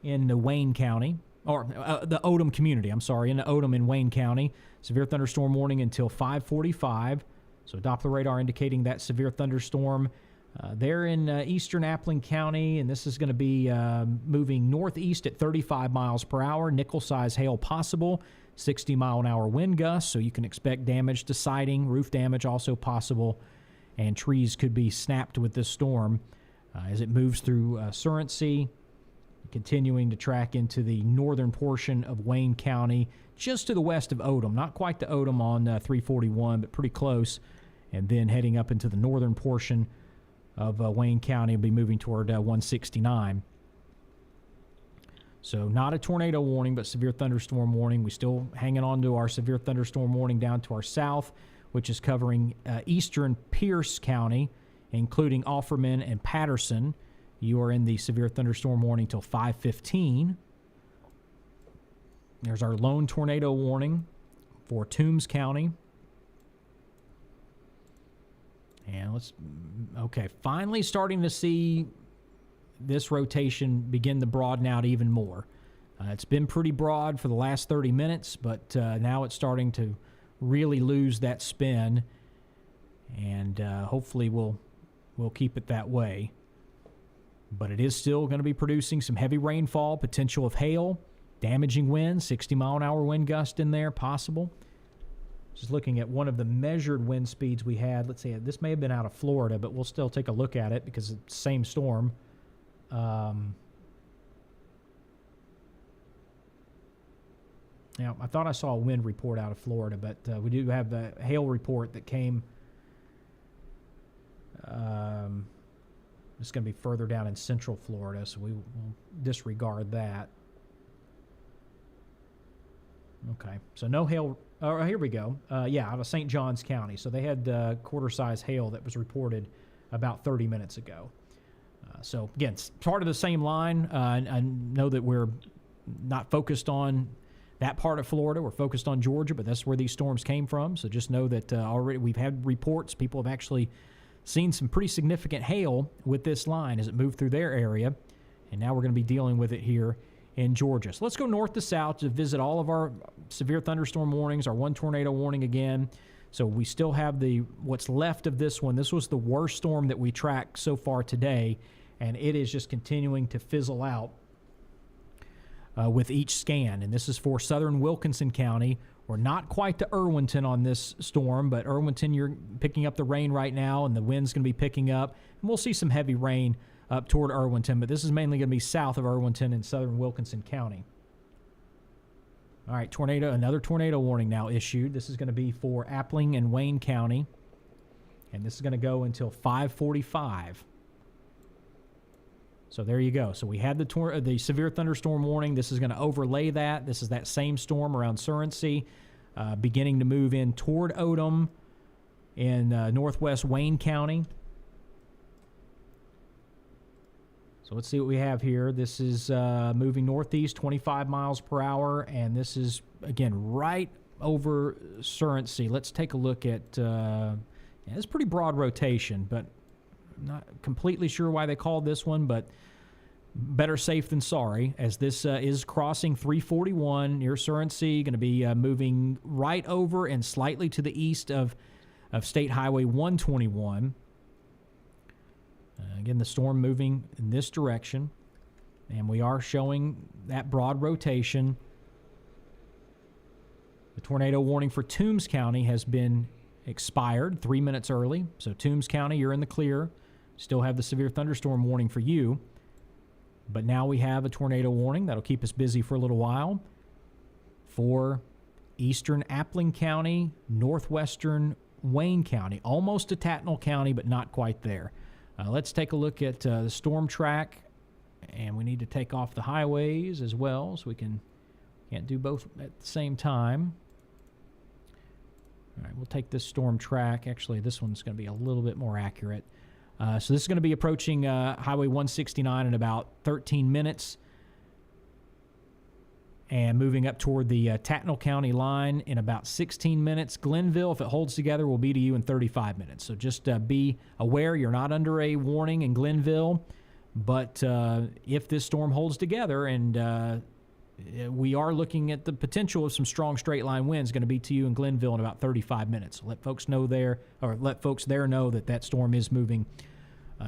in the Wayne County, or the Odom community, I'm sorry, in the Odom in Wayne County. Severe thunderstorm warning until 5:45. So Doppler radar indicating that severe thunderstorm there in eastern Appling County, and this is going to be moving northeast at 35 miles per hour. Nickel-size hail possible, 60-mile-an-hour wind gusts, so you can expect damage to siding, roof damage also possible, and trees could be snapped with this storm. As it moves through Surrency, continuing to track into the northern portion of Wayne County, just to the west of Odom. Not quite to Odom on 341, but pretty close. And then heading up into the northern portion of Wayne County, will be moving toward 169. So not a tornado warning, but severe thunderstorm warning. We still hanging on to our severe thunderstorm warning down to our south. which is covering eastern Pierce County, including Offerman and Patterson. You are in the severe thunderstorm warning till 5:15. There's our lone tornado warning for Toombs County. And finally starting to see this rotation begin to broaden out even more. It's been pretty broad for the last 30 minutes, but now it's starting to really lose that spin, and hopefully we'll keep it that way. But it is still going to be producing some heavy rainfall, potential of hail, damaging winds, 60-mile-an-hour wind gust in there possible. Just looking at one of the measured wind speeds we had. Let's see, this may have been out of Florida, but we'll still take a look at it because it's the same storm. Now, I thought I saw a wind report out of Florida, but we do have the hail report that came. It's going to be further down in central Florida, so we will disregard that. Okay, so no hail. Oh, here we go. Out of St. Johns County. So they had quarter-size hail that was reported about 30 minutes ago. So, again, it's part of the same line. I know that we're not focused on that part of Florida. We're focused on Georgia, but that's where these storms came from. So just know that already we've had reports. People have actually seen some pretty significant hail with this line as it moved through their area. And now we're going to be dealing with it here in Georgia. So let's go north to south to visit all of our severe thunderstorm warnings, our one tornado warning again. So we still have what's left of this one. This was the worst storm that we tracked so far today, and it is just continuing to fizzle out with each scan. And this is for southern Wilkinson County. We're not quite to Irwinton on this storm, but Irwinton, you're picking up the rain right now, and the wind's going to be picking up. And we'll see some heavy rain up toward Irwinton, but this is mainly going to be south of Irwinton in southern Wilkinson County. All right, another tornado warning now issued. This is going to be for Appling and Wayne County, and this is going to go until 5:45. So there you go. So we had the severe thunderstorm warning. This is going to overlay that. This is that same storm around Surrency, beginning to move in toward Odom in northwest Wayne County. So let's see what we have here. This is moving northeast 25 miles per hour, and this is, again, right over Surrency. Let's take a look at it's pretty broad rotation, but I'm not completely sure why they called this one, but better safe than sorry, as this is crossing 341 near Surrency, going to be moving right over and slightly to the east of State Highway 121. Again, the storm moving in this direction, and we are showing that broad rotation. The tornado warning for Toombs County has been expired 3 minutes early. So Toombs County, you're in the clear. Still have the severe thunderstorm warning for you. But now we have a tornado warning that'll keep us busy for a little while for eastern Appling County, northwestern Wayne County, almost to Tattnall County, but not quite there. Let's take a look at the storm track, and we need to take off the highways as well, so we can't do both at the same time. All right, we'll take this storm track. Actually, this one's going to be a little bit more accurate. So this is going to be approaching Highway 169 in about 13 minutes and moving up toward the Tattnall County line in about 16 minutes. Glenville, if it holds together, will be to you in 35 minutes. So just be aware you're not under a warning in Glenville, but if this storm holds together, and we are looking at the potential of some strong straight-line winds, going to be to you in Glenville in about 35 minutes. So let folks there know that storm is moving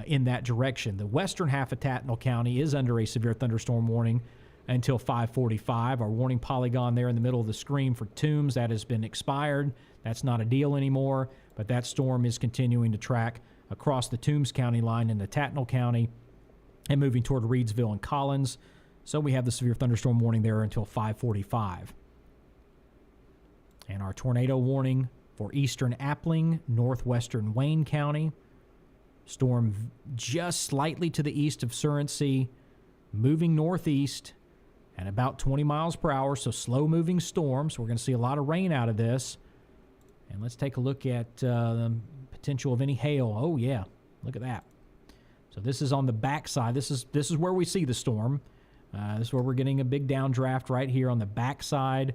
in that direction. The western half of Tattnall County is under a severe thunderstorm warning until 5:45. Our warning polygon there in the middle of the screen for Toombs, that has been expired. That's not a deal anymore, but that storm is continuing to track across the Toombs County line into Tattnall County and moving toward Reedsville and Collins. So we have the severe thunderstorm warning there until 5:45. And our tornado warning for eastern Appling, northwestern Wayne County. Storm just slightly to the east of Surrency, moving northeast at about 20 miles per hour, so slow-moving storm. So we're going to see a lot of rain out of this. And let's take a look at the potential of any hail. Oh, yeah. Look at that. So this is on the backside. This is where we see the storm. This is where we're getting a big downdraft right here on the backside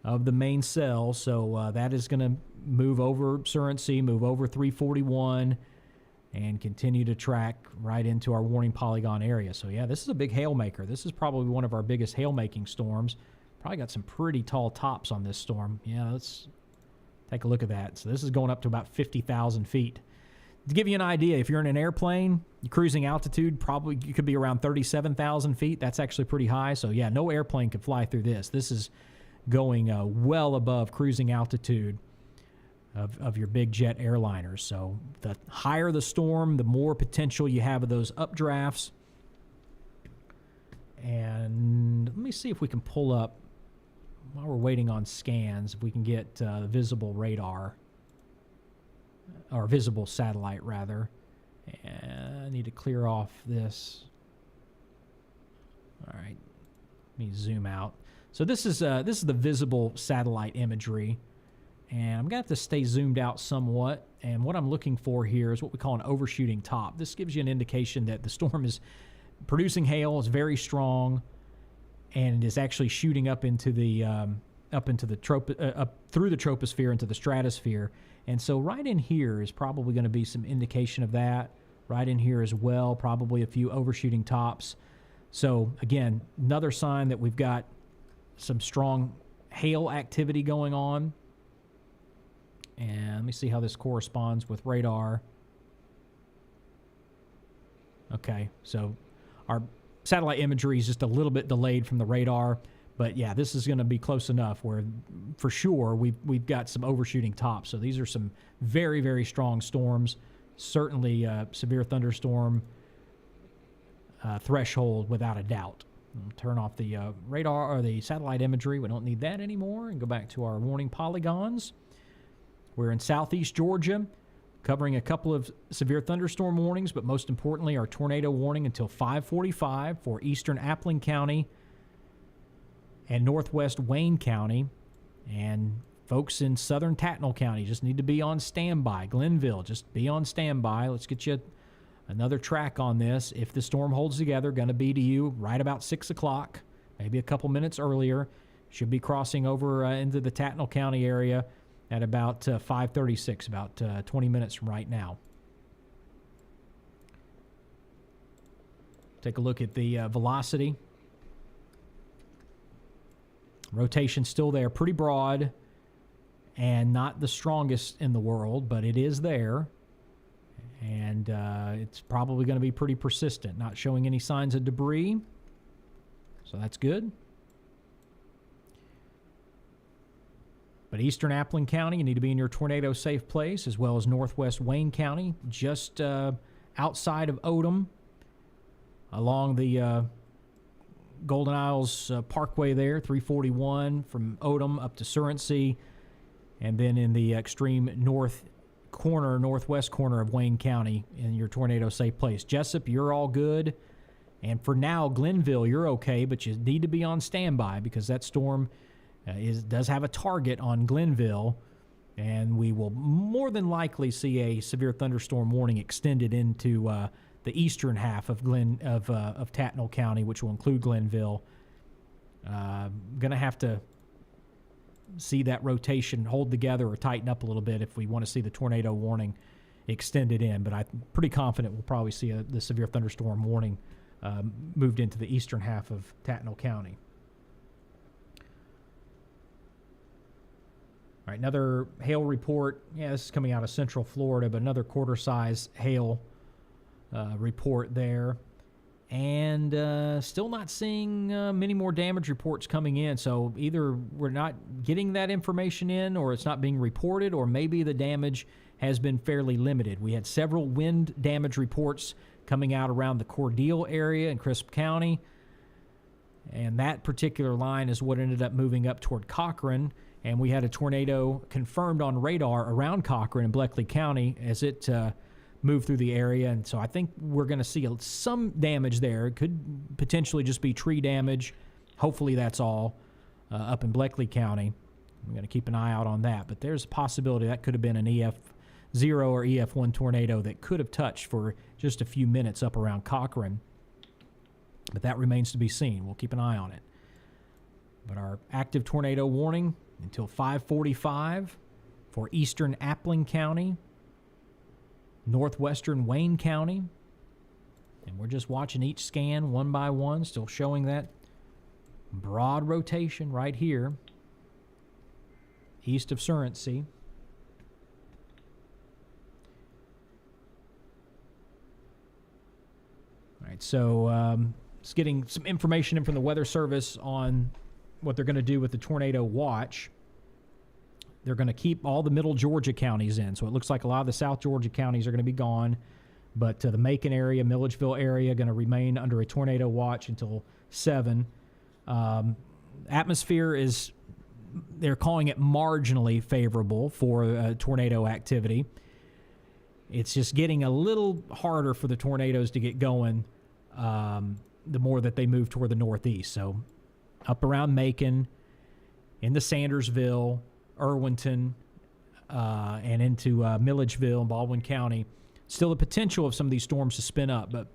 of the main cell. So that is going to move over Surrency, move over 341, and continue to track right into our warning polygon area. So, yeah, this is a big hail maker. This is probably one of our biggest hail-making storms. Probably got some pretty tall tops on this storm. Yeah, let's take a look at that. So this is going up to about 50,000 feet. To give you an idea, if you're in an airplane, your cruising altitude probably you could be around 37,000 feet. That's actually pretty high. So, yeah, no airplane could fly through this. This is going well above cruising altitude of your big jet airliners. So the higher the storm, the more potential you have of those updrafts. And let me see if we can pull up, while we're waiting on scans, if we can get visible radar, or visible satellite, rather. And I need to clear off this. All right, let me zoom out. So this is the visible satellite imagery, and I'm going to have to stay zoomed out somewhat. And what I'm looking for here is what we call an overshooting top. This gives you an indication that the storm is producing hail, is very strong, and it is actually shooting up into the up through the troposphere into the stratosphere. And so right in here is probably going to be some indication of that. Right in here as well, probably a few overshooting tops. So again, another sign that we've got some strong hail activity going on. And let me see how this corresponds with radar. Okay, so our satellite imagery is just a little bit delayed from the radar. But yeah, this is going to be close enough where, for sure, we've got some overshooting tops. So these are some very, very strong storms. Certainly severe thunderstorm threshold without a doubt. I'll turn off the radar or the satellite imagery. We don't need that anymore. And go back to our warning polygons. We're in southeast Georgia, covering a couple of severe thunderstorm warnings, but most importantly, our tornado warning until 5:45 for eastern Appling County and northwest Wayne County. And folks in southern Tattnall County just need to be on standby. Glenville, just be on standby. Let's get you another track on this. If the storm holds together, going to be to you right about 6 o'clock, maybe a couple minutes earlier. Should be crossing over into the Tattnall County area at about 5:36, about 20 minutes from right now. Take a look at the velocity. Rotation still there, pretty broad, and not the strongest in the world, but it is there. And it's probably going to be pretty persistent, not showing any signs of debris. So that's good. But eastern Appling County, you need to be in your tornado-safe place, as well as northwest Wayne County, just outside of Odom, along the Golden Isles Parkway there, 341 from Odom up to Surrency, and then in the extreme northwest corner of Wayne County in your tornado-safe place. Jessup, you're all good. And for now, Glenville, you're okay, but you need to be on standby because that storm does have a target on Glenville, and we will more than likely see a severe thunderstorm warning extended into the eastern half of Tattnall County, which will include Glenville. Going to have to see that rotation hold together or tighten up a little bit if we want to see the tornado warning extended in. But I'm pretty confident we'll probably see the severe thunderstorm warning moved into the eastern half of Tattnall County. All right, another hail report. Yeah, this is coming out of central Florida, but another quarter-size hail report there. And still not seeing many more damage reports coming in. So either we're not getting that information in, or it's not being reported, or maybe the damage has been fairly limited. We had several wind damage reports coming out around the Cordele area in Crisp County. And that particular line is what ended up moving up toward Cochran. And we had a tornado confirmed on radar around Cochran in Bleckley County as it moved through the area. And so I think we're going to see some damage there. It could potentially just be tree damage. Hopefully that's all up in Bleckley County. We're going to keep an eye out on that. But there's a possibility that could have been an EF0 or EF1 tornado that could have touched for just a few minutes up around Cochrane. But that remains to be seen. We'll keep an eye on it. But our active tornado warning until 5:45 for eastern Appling County, northwestern Wayne County. And we're just watching each scan one by one, still showing that broad rotation right here, east of Surrency. All right, so it's getting some information in from the Weather Service on what they're going to do with the tornado watch. They're going to keep all the middle Georgia counties in, so it looks like a lot of the South Georgia counties are going to be gone. But the Macon area, Milledgeville area, going to remain under a tornado watch until 7. Atmosphere is, they're calling it marginally favorable for tornado activity. It's just getting a little harder for the tornadoes to get going the more that they move toward the northeast. So up around Macon, into Sandersville, Irwinton, and into Milledgeville and Baldwin County. Still the potential of some of these storms to spin up, but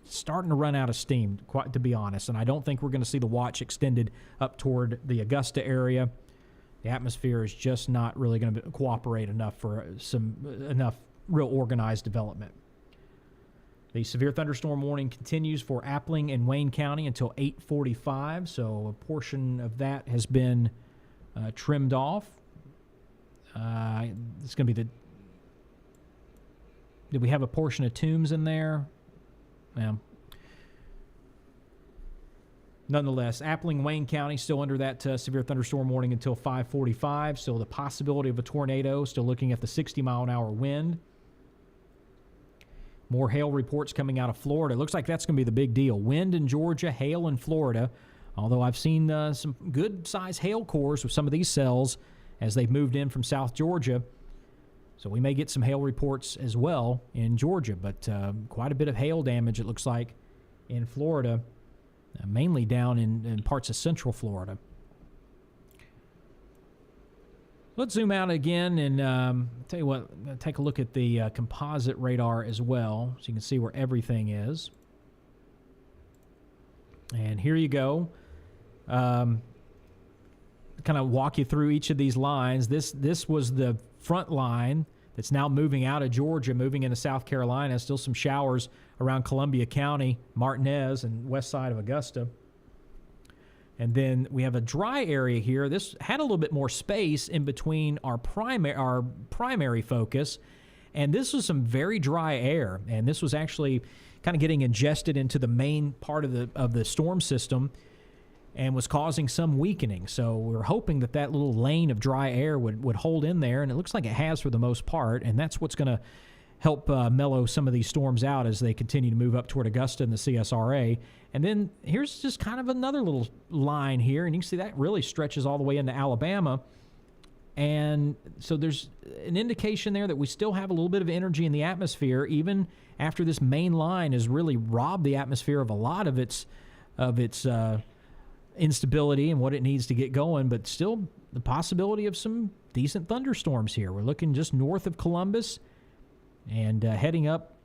starting to run out of steam, quite to be honest. And I don't think we're going to see the watch extended up toward the Augusta area. The atmosphere is just not really going to cooperate enough for enough real organized development. The severe thunderstorm warning continues for Appling and Wayne County until 8:45, so a portion of that has been trimmed off. It's going to be the... Did we have a portion of Toombs in there? Yeah. Nonetheless, Appling, Wayne County still under that severe thunderstorm warning until 5:45. Still the possibility of a tornado. Still looking at the 60-mile-an-hour wind. More hail reports coming out of Florida. It looks like that's going to be the big deal. Wind in Georgia, hail in Florida. Although I've seen some good-sized hail cores with some of these cells as they've moved in from South Georgia. So we may get some hail reports as well in Georgia, but quite a bit of hail damage, it looks like, in Florida, mainly down in parts of central Florida. Let's zoom out again and tell you what, take a look at the composite radar as well, so you can see where everything is. And here you go. Kind of walk you through each of these lines. This was the front line that's now moving out of Georgia, moving into South Carolina. Still some showers around Columbia County, Martinez, and west side of Augusta. And then we have a dry area here. This had a little bit more space in between our primary focus, and this was some very dry air. And this was actually kind of getting ingested into the main part of the storm system, and was causing some weakening. So we're hoping that little lane of dry air would hold in there, and it looks like it has for the most part, and that's what's going to help mellow some of these storms out as they continue to move up toward Augusta and the CSRA. And then here's just kind of another little line here, and you can see that really stretches all the way into Alabama. And so there's an indication there that we still have a little bit of energy in the atmosphere, even after this main line has really robbed the atmosphere of a lot of its instability and what it needs to get going, but still the possibility of some decent thunderstorms here. We're looking just north of Columbus and heading up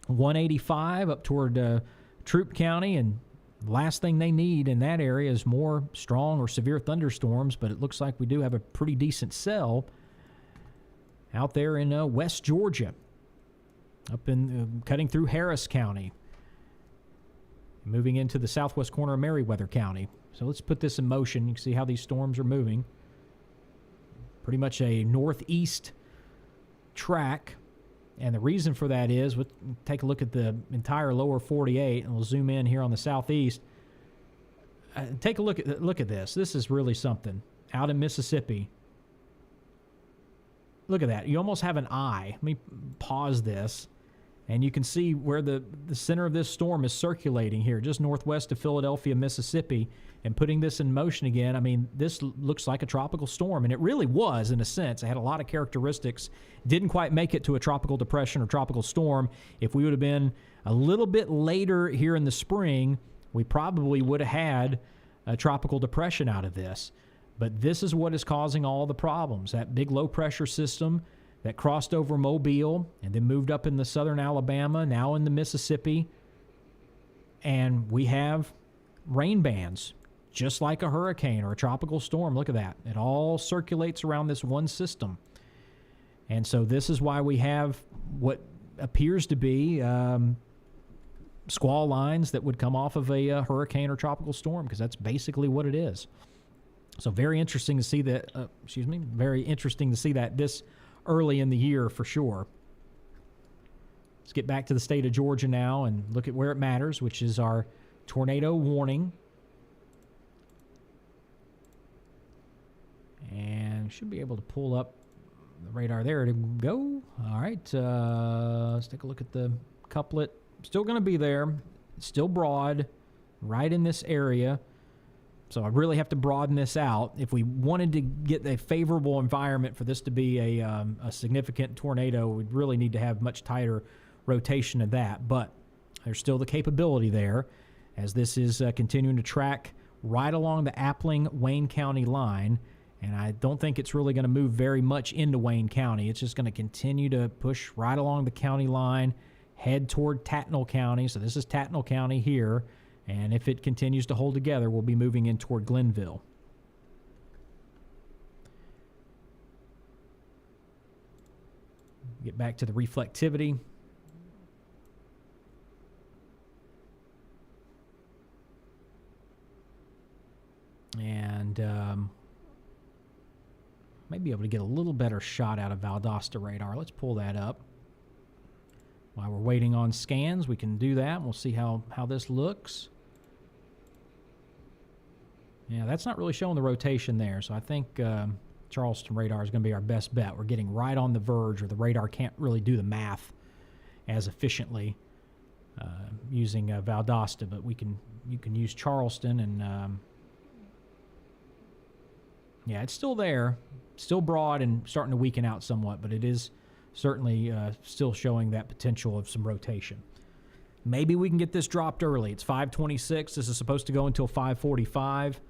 185 up toward Troup County, and the last thing they need in that area is more strong or severe thunderstorms, but it looks like we do have a pretty decent cell out there in West Georgia, up in cutting through Harris County, moving into the southwest corner of Meriwether County. So let's put this in motion. You can see how these storms are moving. Pretty much a northeast track. And the reason for that is, we'll take a look at the entire lower 48, and we'll zoom in here on the southeast. Take a look at this. This is really something. Out in Mississippi. Look at that. You almost have an eye. Let me pause this. And you can see where the center of this storm is circulating here, just northwest of Philadelphia, Mississippi. And putting this in motion again, I mean, this looks like a tropical storm. And it really was, in a sense. It had a lot of characteristics. Didn't quite make it to a tropical depression or tropical storm. If we would have been a little bit later here in the spring, we probably would have had a tropical depression out of this. But this is what is causing all the problems. That big low-pressure system that crossed over Mobile and then moved up in the southern Alabama, now in the Mississippi. And we have rain bands, just like a hurricane or a tropical storm. Look at that. It all circulates around this one system. And so this is why we have what appears to be squall lines that would come off of a hurricane or tropical storm, because that's basically what it is. So very interesting to see that, very interesting to see that this early in the year for sure. Let's get back to the state of Georgia now and look at where it matters, which is our tornado warning. And should be able to pull up the radar there to go. All right, let's take a look at the couplet. Still going to be there, still broad, right in this area. So I really have to broaden this out. If we wanted to get a favorable environment for this to be a significant tornado, we'd really need to have much tighter rotation of that. But there's still the capability there, as this is continuing to track right along the Appling-Wayne County line. And I don't think it's really going to move very much into Wayne County. It's just going to continue to push right along the county line, head toward Tattnall County. So this is Tattnall County here. And if it continues to hold together, we'll be moving in toward Glenville. Get back to the reflectivity. And might be able to get a little better shot out of Valdosta radar. Let's pull that up. While we're waiting on scans, we can do that. We'll see how this looks. Yeah, that's not really showing the rotation there, so I think Charleston radar is going to be our best bet. We're getting right on the verge, or the radar can't really do the math as efficiently using Valdosta, but you can use Charleston, and yeah, it's still there, still broad and starting to weaken out somewhat, but it is certainly still showing that potential of some rotation. Maybe we can get this dropped early. It's 5:26. This is supposed to go until 5:45.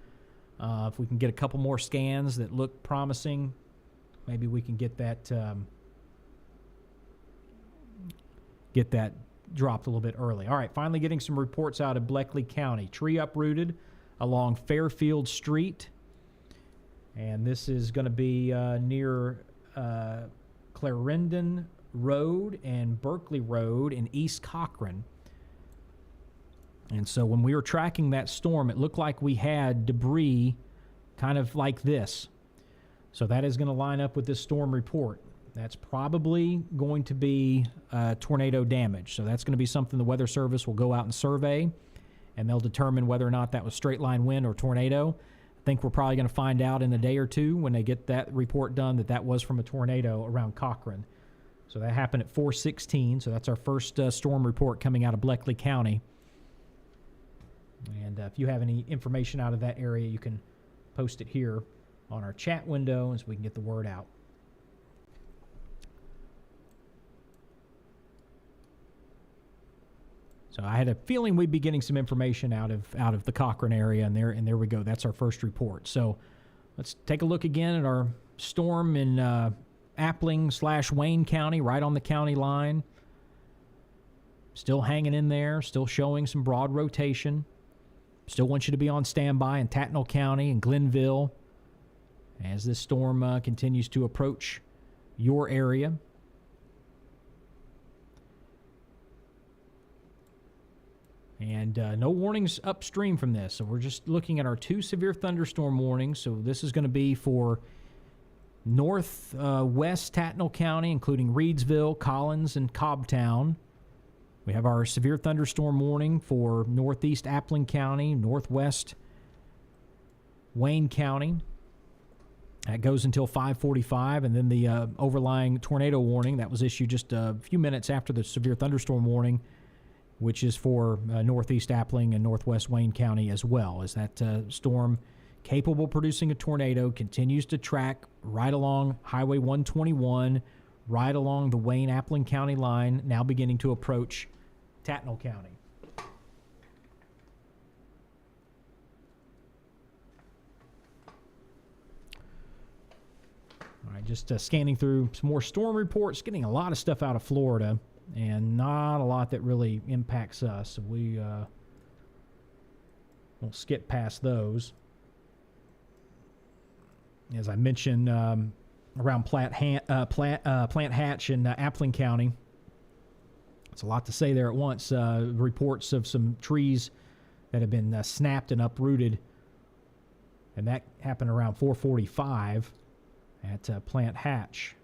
If we can get a couple more scans that look promising, maybe we can get that dropped a little bit early. All right, finally getting some reports out of Bleckley County. Tree uprooted along Fairfield Street, and this is going to be near Clarendon Road and Berkeley Road in East Cochran. And so when we were tracking that storm, it looked like we had debris kind of like this. So that is going to line up with this storm report. That's probably going to be tornado damage. So that's going to be something the Weather Service will go out and survey, and they'll determine whether or not that was straight line wind or tornado. I think we're probably going to find out in a day or two when they get that report done that was from a tornado around Cochran. So that happened at 4:16. So that's our first storm report coming out of Bleckley County. And if you have any information out of that area, you can post it here on our chat window so we can get the word out. So I had a feeling we'd be getting some information out of the Cochran area, and there we go. That's our first report. So let's take a look again at our storm in Appling/Wayne County, right on the county line. Still hanging in there, still showing some broad rotation. Still want you to be on standby in Tattnall County and Glenville as this storm continues to approach your area. And no warnings upstream from this. So we're just looking at our 2 severe thunderstorm warnings. So this is going to be for northwest Tattnall County, including Reedsville, Collins, and Cobbtown. We have our severe thunderstorm warning for northeast Appling County, northwest Wayne County. That goes until 5:45, and then the overlying tornado warning that was issued just a few minutes after the severe thunderstorm warning, which is for northeast Appling and northwest Wayne County as well, as that storm capable of producing a tornado continues to track right along Highway 121, right along the Wayne-Appling County line, now beginning to approach Tattnall County. just scanning through some more storm reports, getting a lot of stuff out of Florida, and not a lot that really impacts us. So we'll skip past those. As I mentioned, around Plant Hatch in Appling County, it's a lot to say there at once. Reports of some trees that have been snapped and uprooted, and that happened around 4:45 at Plant Hatch.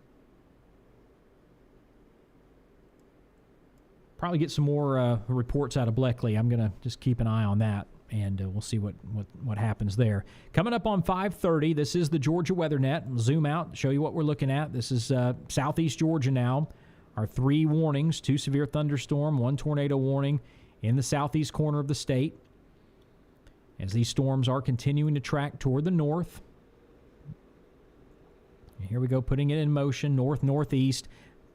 Probably get some more reports out of Bleckley. I'm going to just keep an eye on that, and we'll see what happens there. Coming up on 5:30, this is the Georgia Weather Net. We'll zoom out, show you what we're looking at. This is southeast Georgia now. Our 3 warnings, 2 severe thunderstorm, 1 tornado warning in the southeast corner of the state. As these storms are continuing to track toward the north. And here we go, putting it in motion, north-northeast.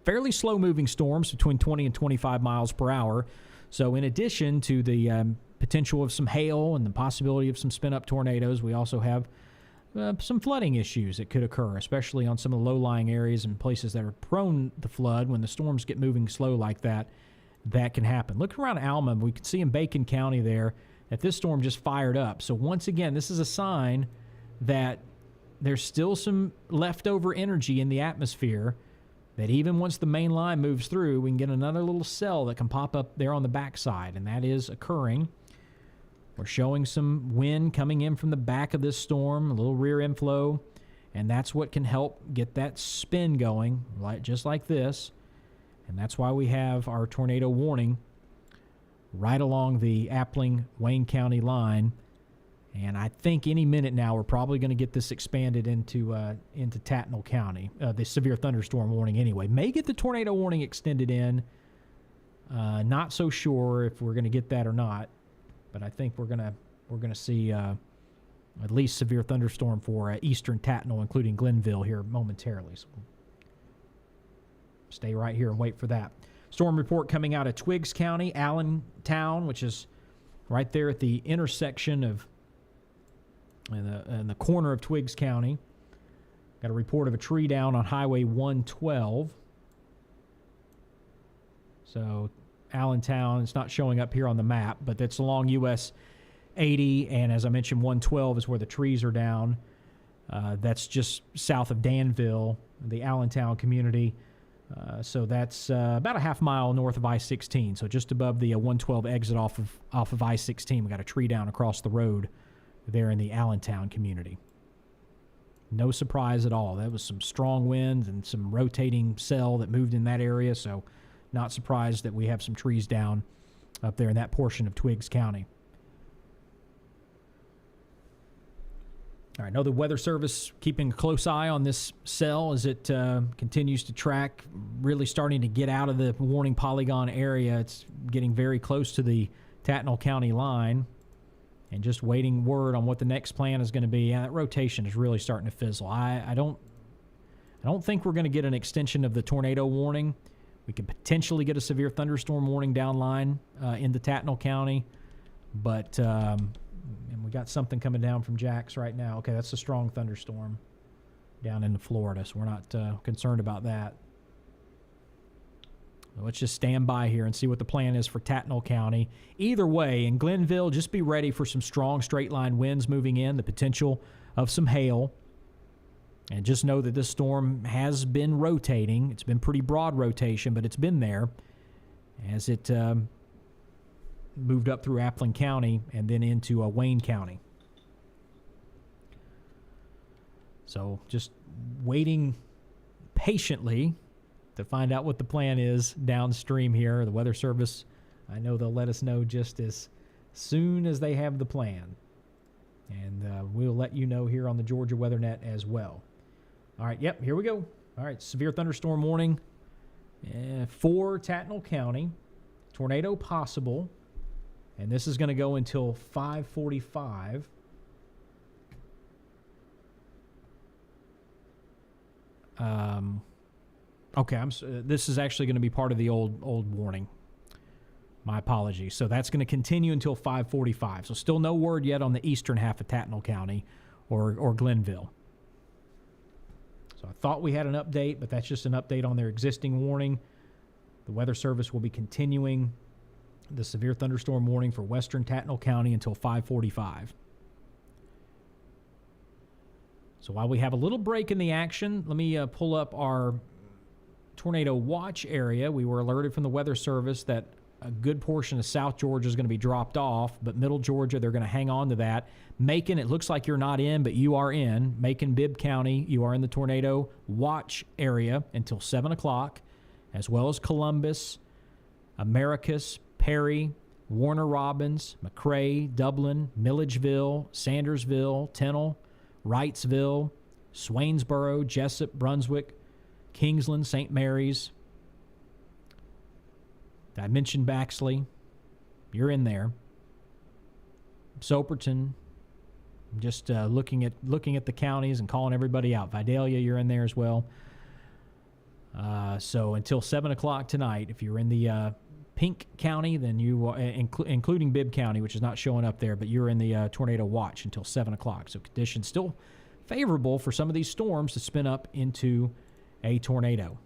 Fairly slow-moving storms between 20 and 25 miles per hour. So in addition to the potential of some hail and the possibility of some spin-up tornadoes, we also have some flooding issues that could occur, especially on some of the low-lying areas and places that are prone to flood. When the storms get moving slow like that, that can happen. Look around Alma. We can see in Bacon County there that this storm just fired up. So once again, this is a sign that there's still some leftover energy in the atmosphere, that even once the main line moves through, we can get another little cell that can pop up there on the backside, and that is occurring. We're showing some wind coming in from the back of this storm, a little rear inflow, and that's what can help get that spin going, just like this. And that's why we have our tornado warning right along the Appling-Wayne County line. And I think any minute now we're probably going to get this expanded into Tattnall County, the severe thunderstorm warning anyway. May get the tornado warning extended in. Not so sure if we're going to get that or not, but I think we're going to see at least severe thunderstorm for eastern Tattnall, including Glenville here momentarily. So we'll stay right here and wait for that. Storm report coming out of Twiggs County, Allentown, which is right there at the intersection of in the corner of Twiggs County. Got a report of a tree down on Highway 112. So Allentown, it's not showing up here on the map, but that's along US 80, and as I mentioned, 112 is where the trees are down. That's just south of Danville, the Allentown community. So that's about a half mile north of I-16, so just above the 112 exit off of I-16. We got a tree down across the road there in the Allentown community. No surprise at all. That was some strong winds and some rotating cell that moved in that area, so not surprised that we have some trees down up there in that portion of Twiggs County. All right, I know the Weather Service keeping a close eye on this cell as it continues to track, really starting to get out of the warning polygon area. It's getting very close to the Tattnall County line, and just waiting word on what the next plan is going to be. Yeah, that rotation is really starting to fizzle. I don't think we're going to get an extension of the tornado warning. We could potentially get a severe thunderstorm warning downline into Tattnall County, but and we got something coming down from Jax right now. Okay, that's a strong thunderstorm down into Florida, so we're not concerned about that. So let's just stand by here and see what the plan is for Tattnall County. Either way, in Glenville, just be ready for some strong straight-line winds moving in, the potential of some hail. And just know that this storm has been rotating. It's been pretty broad rotation, but it's been there as it moved up through Appling County and then into Wayne County. So just waiting patiently to find out what the plan is downstream here. The Weather Service, I know they'll let us know just as soon as they have the plan. And we'll let you know here on the Georgia Weather Net as well. All right, yep, here we go. All right, severe thunderstorm warning for Tattnall County. Tornado possible. And this is going to go until 5:45. Okay, this is actually going to be part of the old warning. My apologies. So that's going to continue until 5:45. So still no word yet on the eastern half of Tattnall County or Glenville. So I thought we had an update, but that's just an update on their existing warning. The Weather Service will be continuing the severe thunderstorm warning for western Tattnall County until 5:45. So while we have a little break in the action, let me pull up our tornado watch area. We were alerted from the Weather Service that a good portion of South Georgia is going to be dropped off, but Middle Georgia, they're going to hang on to that. Macon, it looks like you're not in, but you are in. Macon, Bibb County, you are in the tornado watch area until 7 o'clock, as well as Columbus, Americus, Perry, Warner Robins, McRae, Dublin, Milledgeville, Sandersville, Tennell, Wrightsville, Swainsboro, Jessup, Brunswick, Kingsland, St. Mary's. I mentioned Baxley. You're in there. Soperton. Just looking at the counties and calling everybody out. Vidalia, you're in there as well. So until 7 o'clock tonight, if you're in the Pink County, then you are, including Bibb County, which is not showing up there, but you're in the tornado watch until 7 o'clock. So conditions still favorable for some of these storms to spin up into a tornado.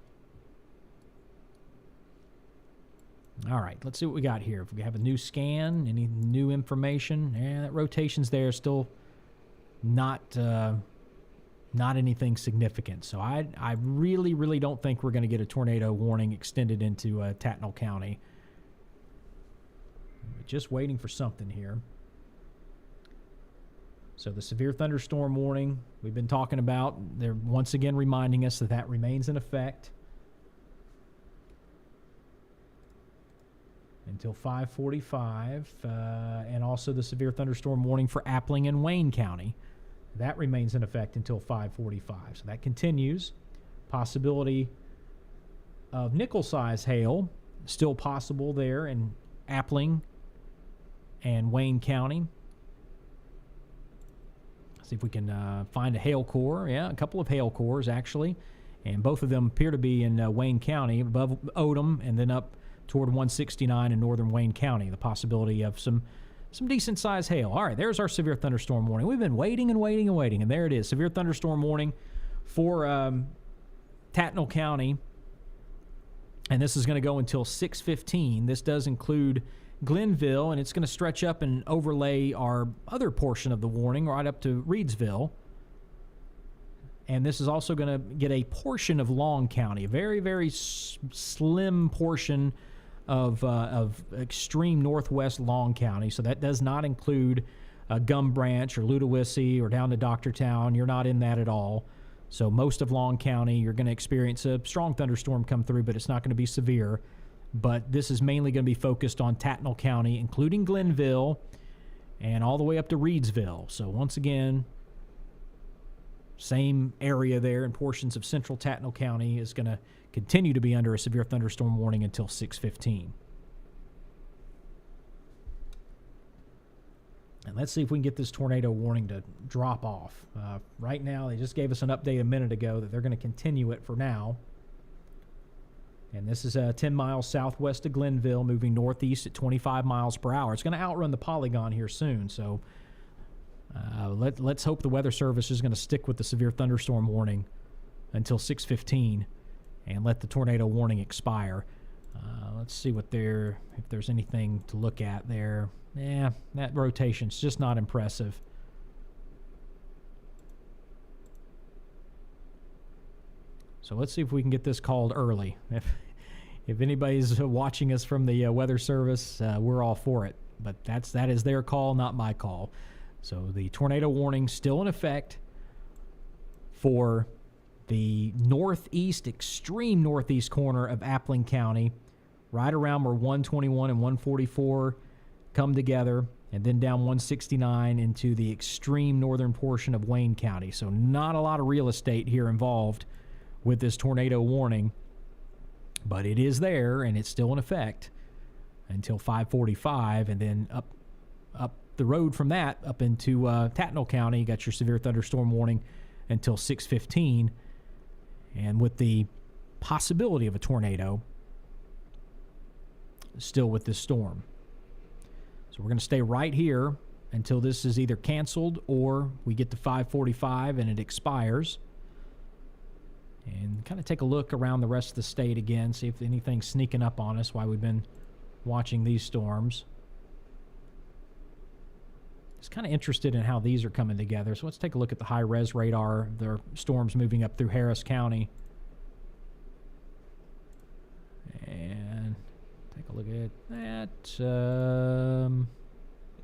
All right, let's see what we got here. If we have a new scan, any new information, that rotation's there, still not anything significant. So I really, really don't think we're going to get a tornado warning extended into Tattnall County. Just waiting for something here. So the severe thunderstorm warning we've been talking about, they're once again reminding us that remains in effect until 5:45, and also the severe thunderstorm warning for Appling and Wayne County. That remains in effect until 5:45. So that continues. Possibility of nickel-size hail still possible there in Appling and Wayne County. See if we can find a hail core. Yeah, a couple of hail cores actually, and both of them appear to be in Wayne County, above Odom, and then up toward 169 in northern Wayne County. The possibility of some decent-sized hail. All right, there's our severe thunderstorm warning. We've been waiting and waiting and waiting, and there it is. Severe thunderstorm warning for Tattnall County, and this is going to go until 6:15. This does include Glenville, and it's going to stretch up and overlay our other portion of the warning right up to Reedsville. And this is also going to get a portion of Long County, a very, very slim portion of extreme northwest Long County. So that does not include Gum Branch or Ludowici or down to Doctortown. You're not in that at all. So most of Long County, you're going to experience a strong thunderstorm come through, but it's not going to be severe. But this is mainly going to be focused on Tattnall County, including Glenville, and all the way up to Reedsville. So once again, same area there, and portions of central Tattnall County is going to continue to be under a severe thunderstorm warning until 6:15. And let's see if we can get this tornado warning to drop off. Right now, they just gave us an update a minute ago that they're going to continue it for now. And this is 10 miles southwest of Glenville, moving northeast at 25 miles per hour. It's going to outrun the polygon here soon, so let's hope the Weather Service is going to stick with the severe thunderstorm warning until 6:15 and let the tornado warning expire. Let's see if there's anything to look at there. Yeah, that rotation's just not impressive. So let's see if we can get this called early. If anybody's watching us from the Weather Service, we're all for it. But that is their call, not my call. So the tornado warning still in effect for the northeast, extreme northeast corner of Appling County, right around where 121 and 144 come together, and then down 169 into the extreme northern portion of Wayne County. So not a lot of real estate here involved with this tornado warning, but it is there, and it's still in effect until 5:45, and then up the road from that, up into Tattnall County, you got your severe thunderstorm warning until 6:15, and with the possibility of a tornado still with this storm. So we're going to stay right here until this is either canceled or we get to 5:45 and it expires. and kind of take a look around the rest of the state again, see if anything's sneaking up on us while we've been watching these storms. Just kind of interested in how these are coming together. So let's take a look at the high-res radar. There are storms moving up through Harris County. And take a look at that.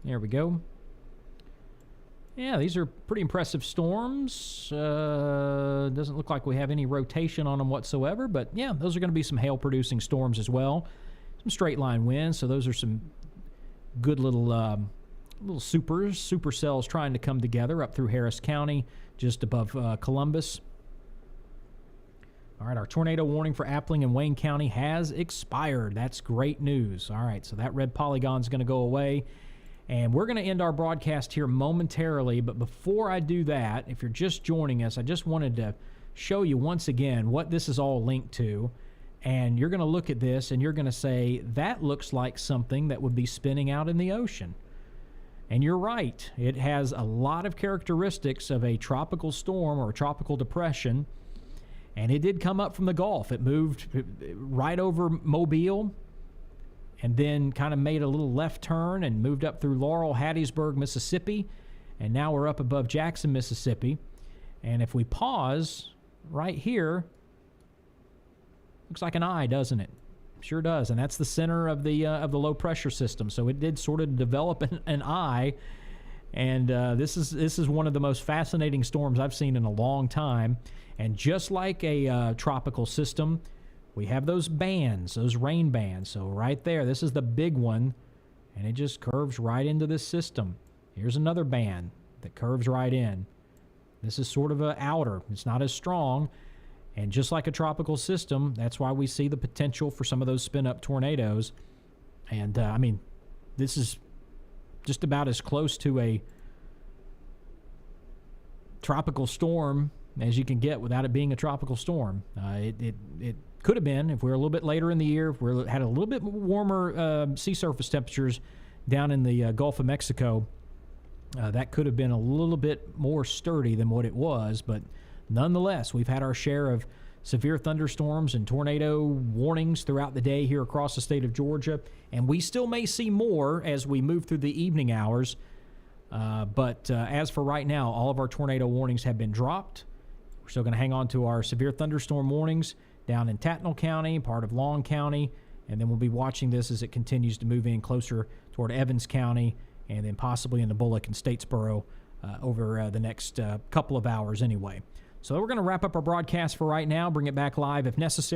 There we go. Yeah, these are pretty impressive storms. Doesn't look like we have any rotation on them whatsoever, but yeah, those are going to be some hail-producing storms as well. Some straight-line winds, so those are some good little supercells trying to come together up through Harris County, just above Columbus. All right, our tornado warning for Appling and Wayne County has expired. That's great news. All right, so that red polygon is going to go away. And we're going to end our broadcast here momentarily. But before I do that, if you're just joining us, I just wanted to show you once again what this is all linked to. And you're going to look at this and you're going to say, that looks like something that would be spinning out in the ocean. And you're right. It has a lot of characteristics of a tropical storm or a tropical depression. And it did come up from the Gulf. It moved right over Mobile and then kind of made a little left turn and moved up through Laurel, Hattiesburg, Mississippi. And now we're up above Jackson, Mississippi. And if we pause right here, looks like an eye, doesn't it? Sure does. And that's the center of the low pressure system. So it did sort of develop an eye. And this is one of the most fascinating storms I've seen in a long time. And just like a tropical system, we have those bands, those rain bands. So right there, this is the big one, and it just curves right into this system. Here's another band that curves right in. This is sort of an outer. It's not as strong. And just like a tropical system, that's why we see the potential for some of those spin-up tornadoes. And, I mean, this is just about as close to a tropical storm as you can get without it being a tropical storm. It could have been, if we were a little bit later in the year, if we had a little bit warmer sea surface temperatures down in the Gulf of Mexico, that could have been a little bit more sturdy than what it was. But nonetheless, we've had our share of severe thunderstorms and tornado warnings throughout the day here across the state of Georgia. And we still may see more as we move through the evening hours. But as for right now, all of our tornado warnings have been dropped. We're still going to hang on to our severe thunderstorm warnings down in Tattnall County, part of Long County, and then we'll be watching this as it continues to move in closer toward Evans County and then possibly into Bullock and Statesboro over the next couple of hours anyway. So we're going to wrap up our broadcast for right now, bring it back live if necessary.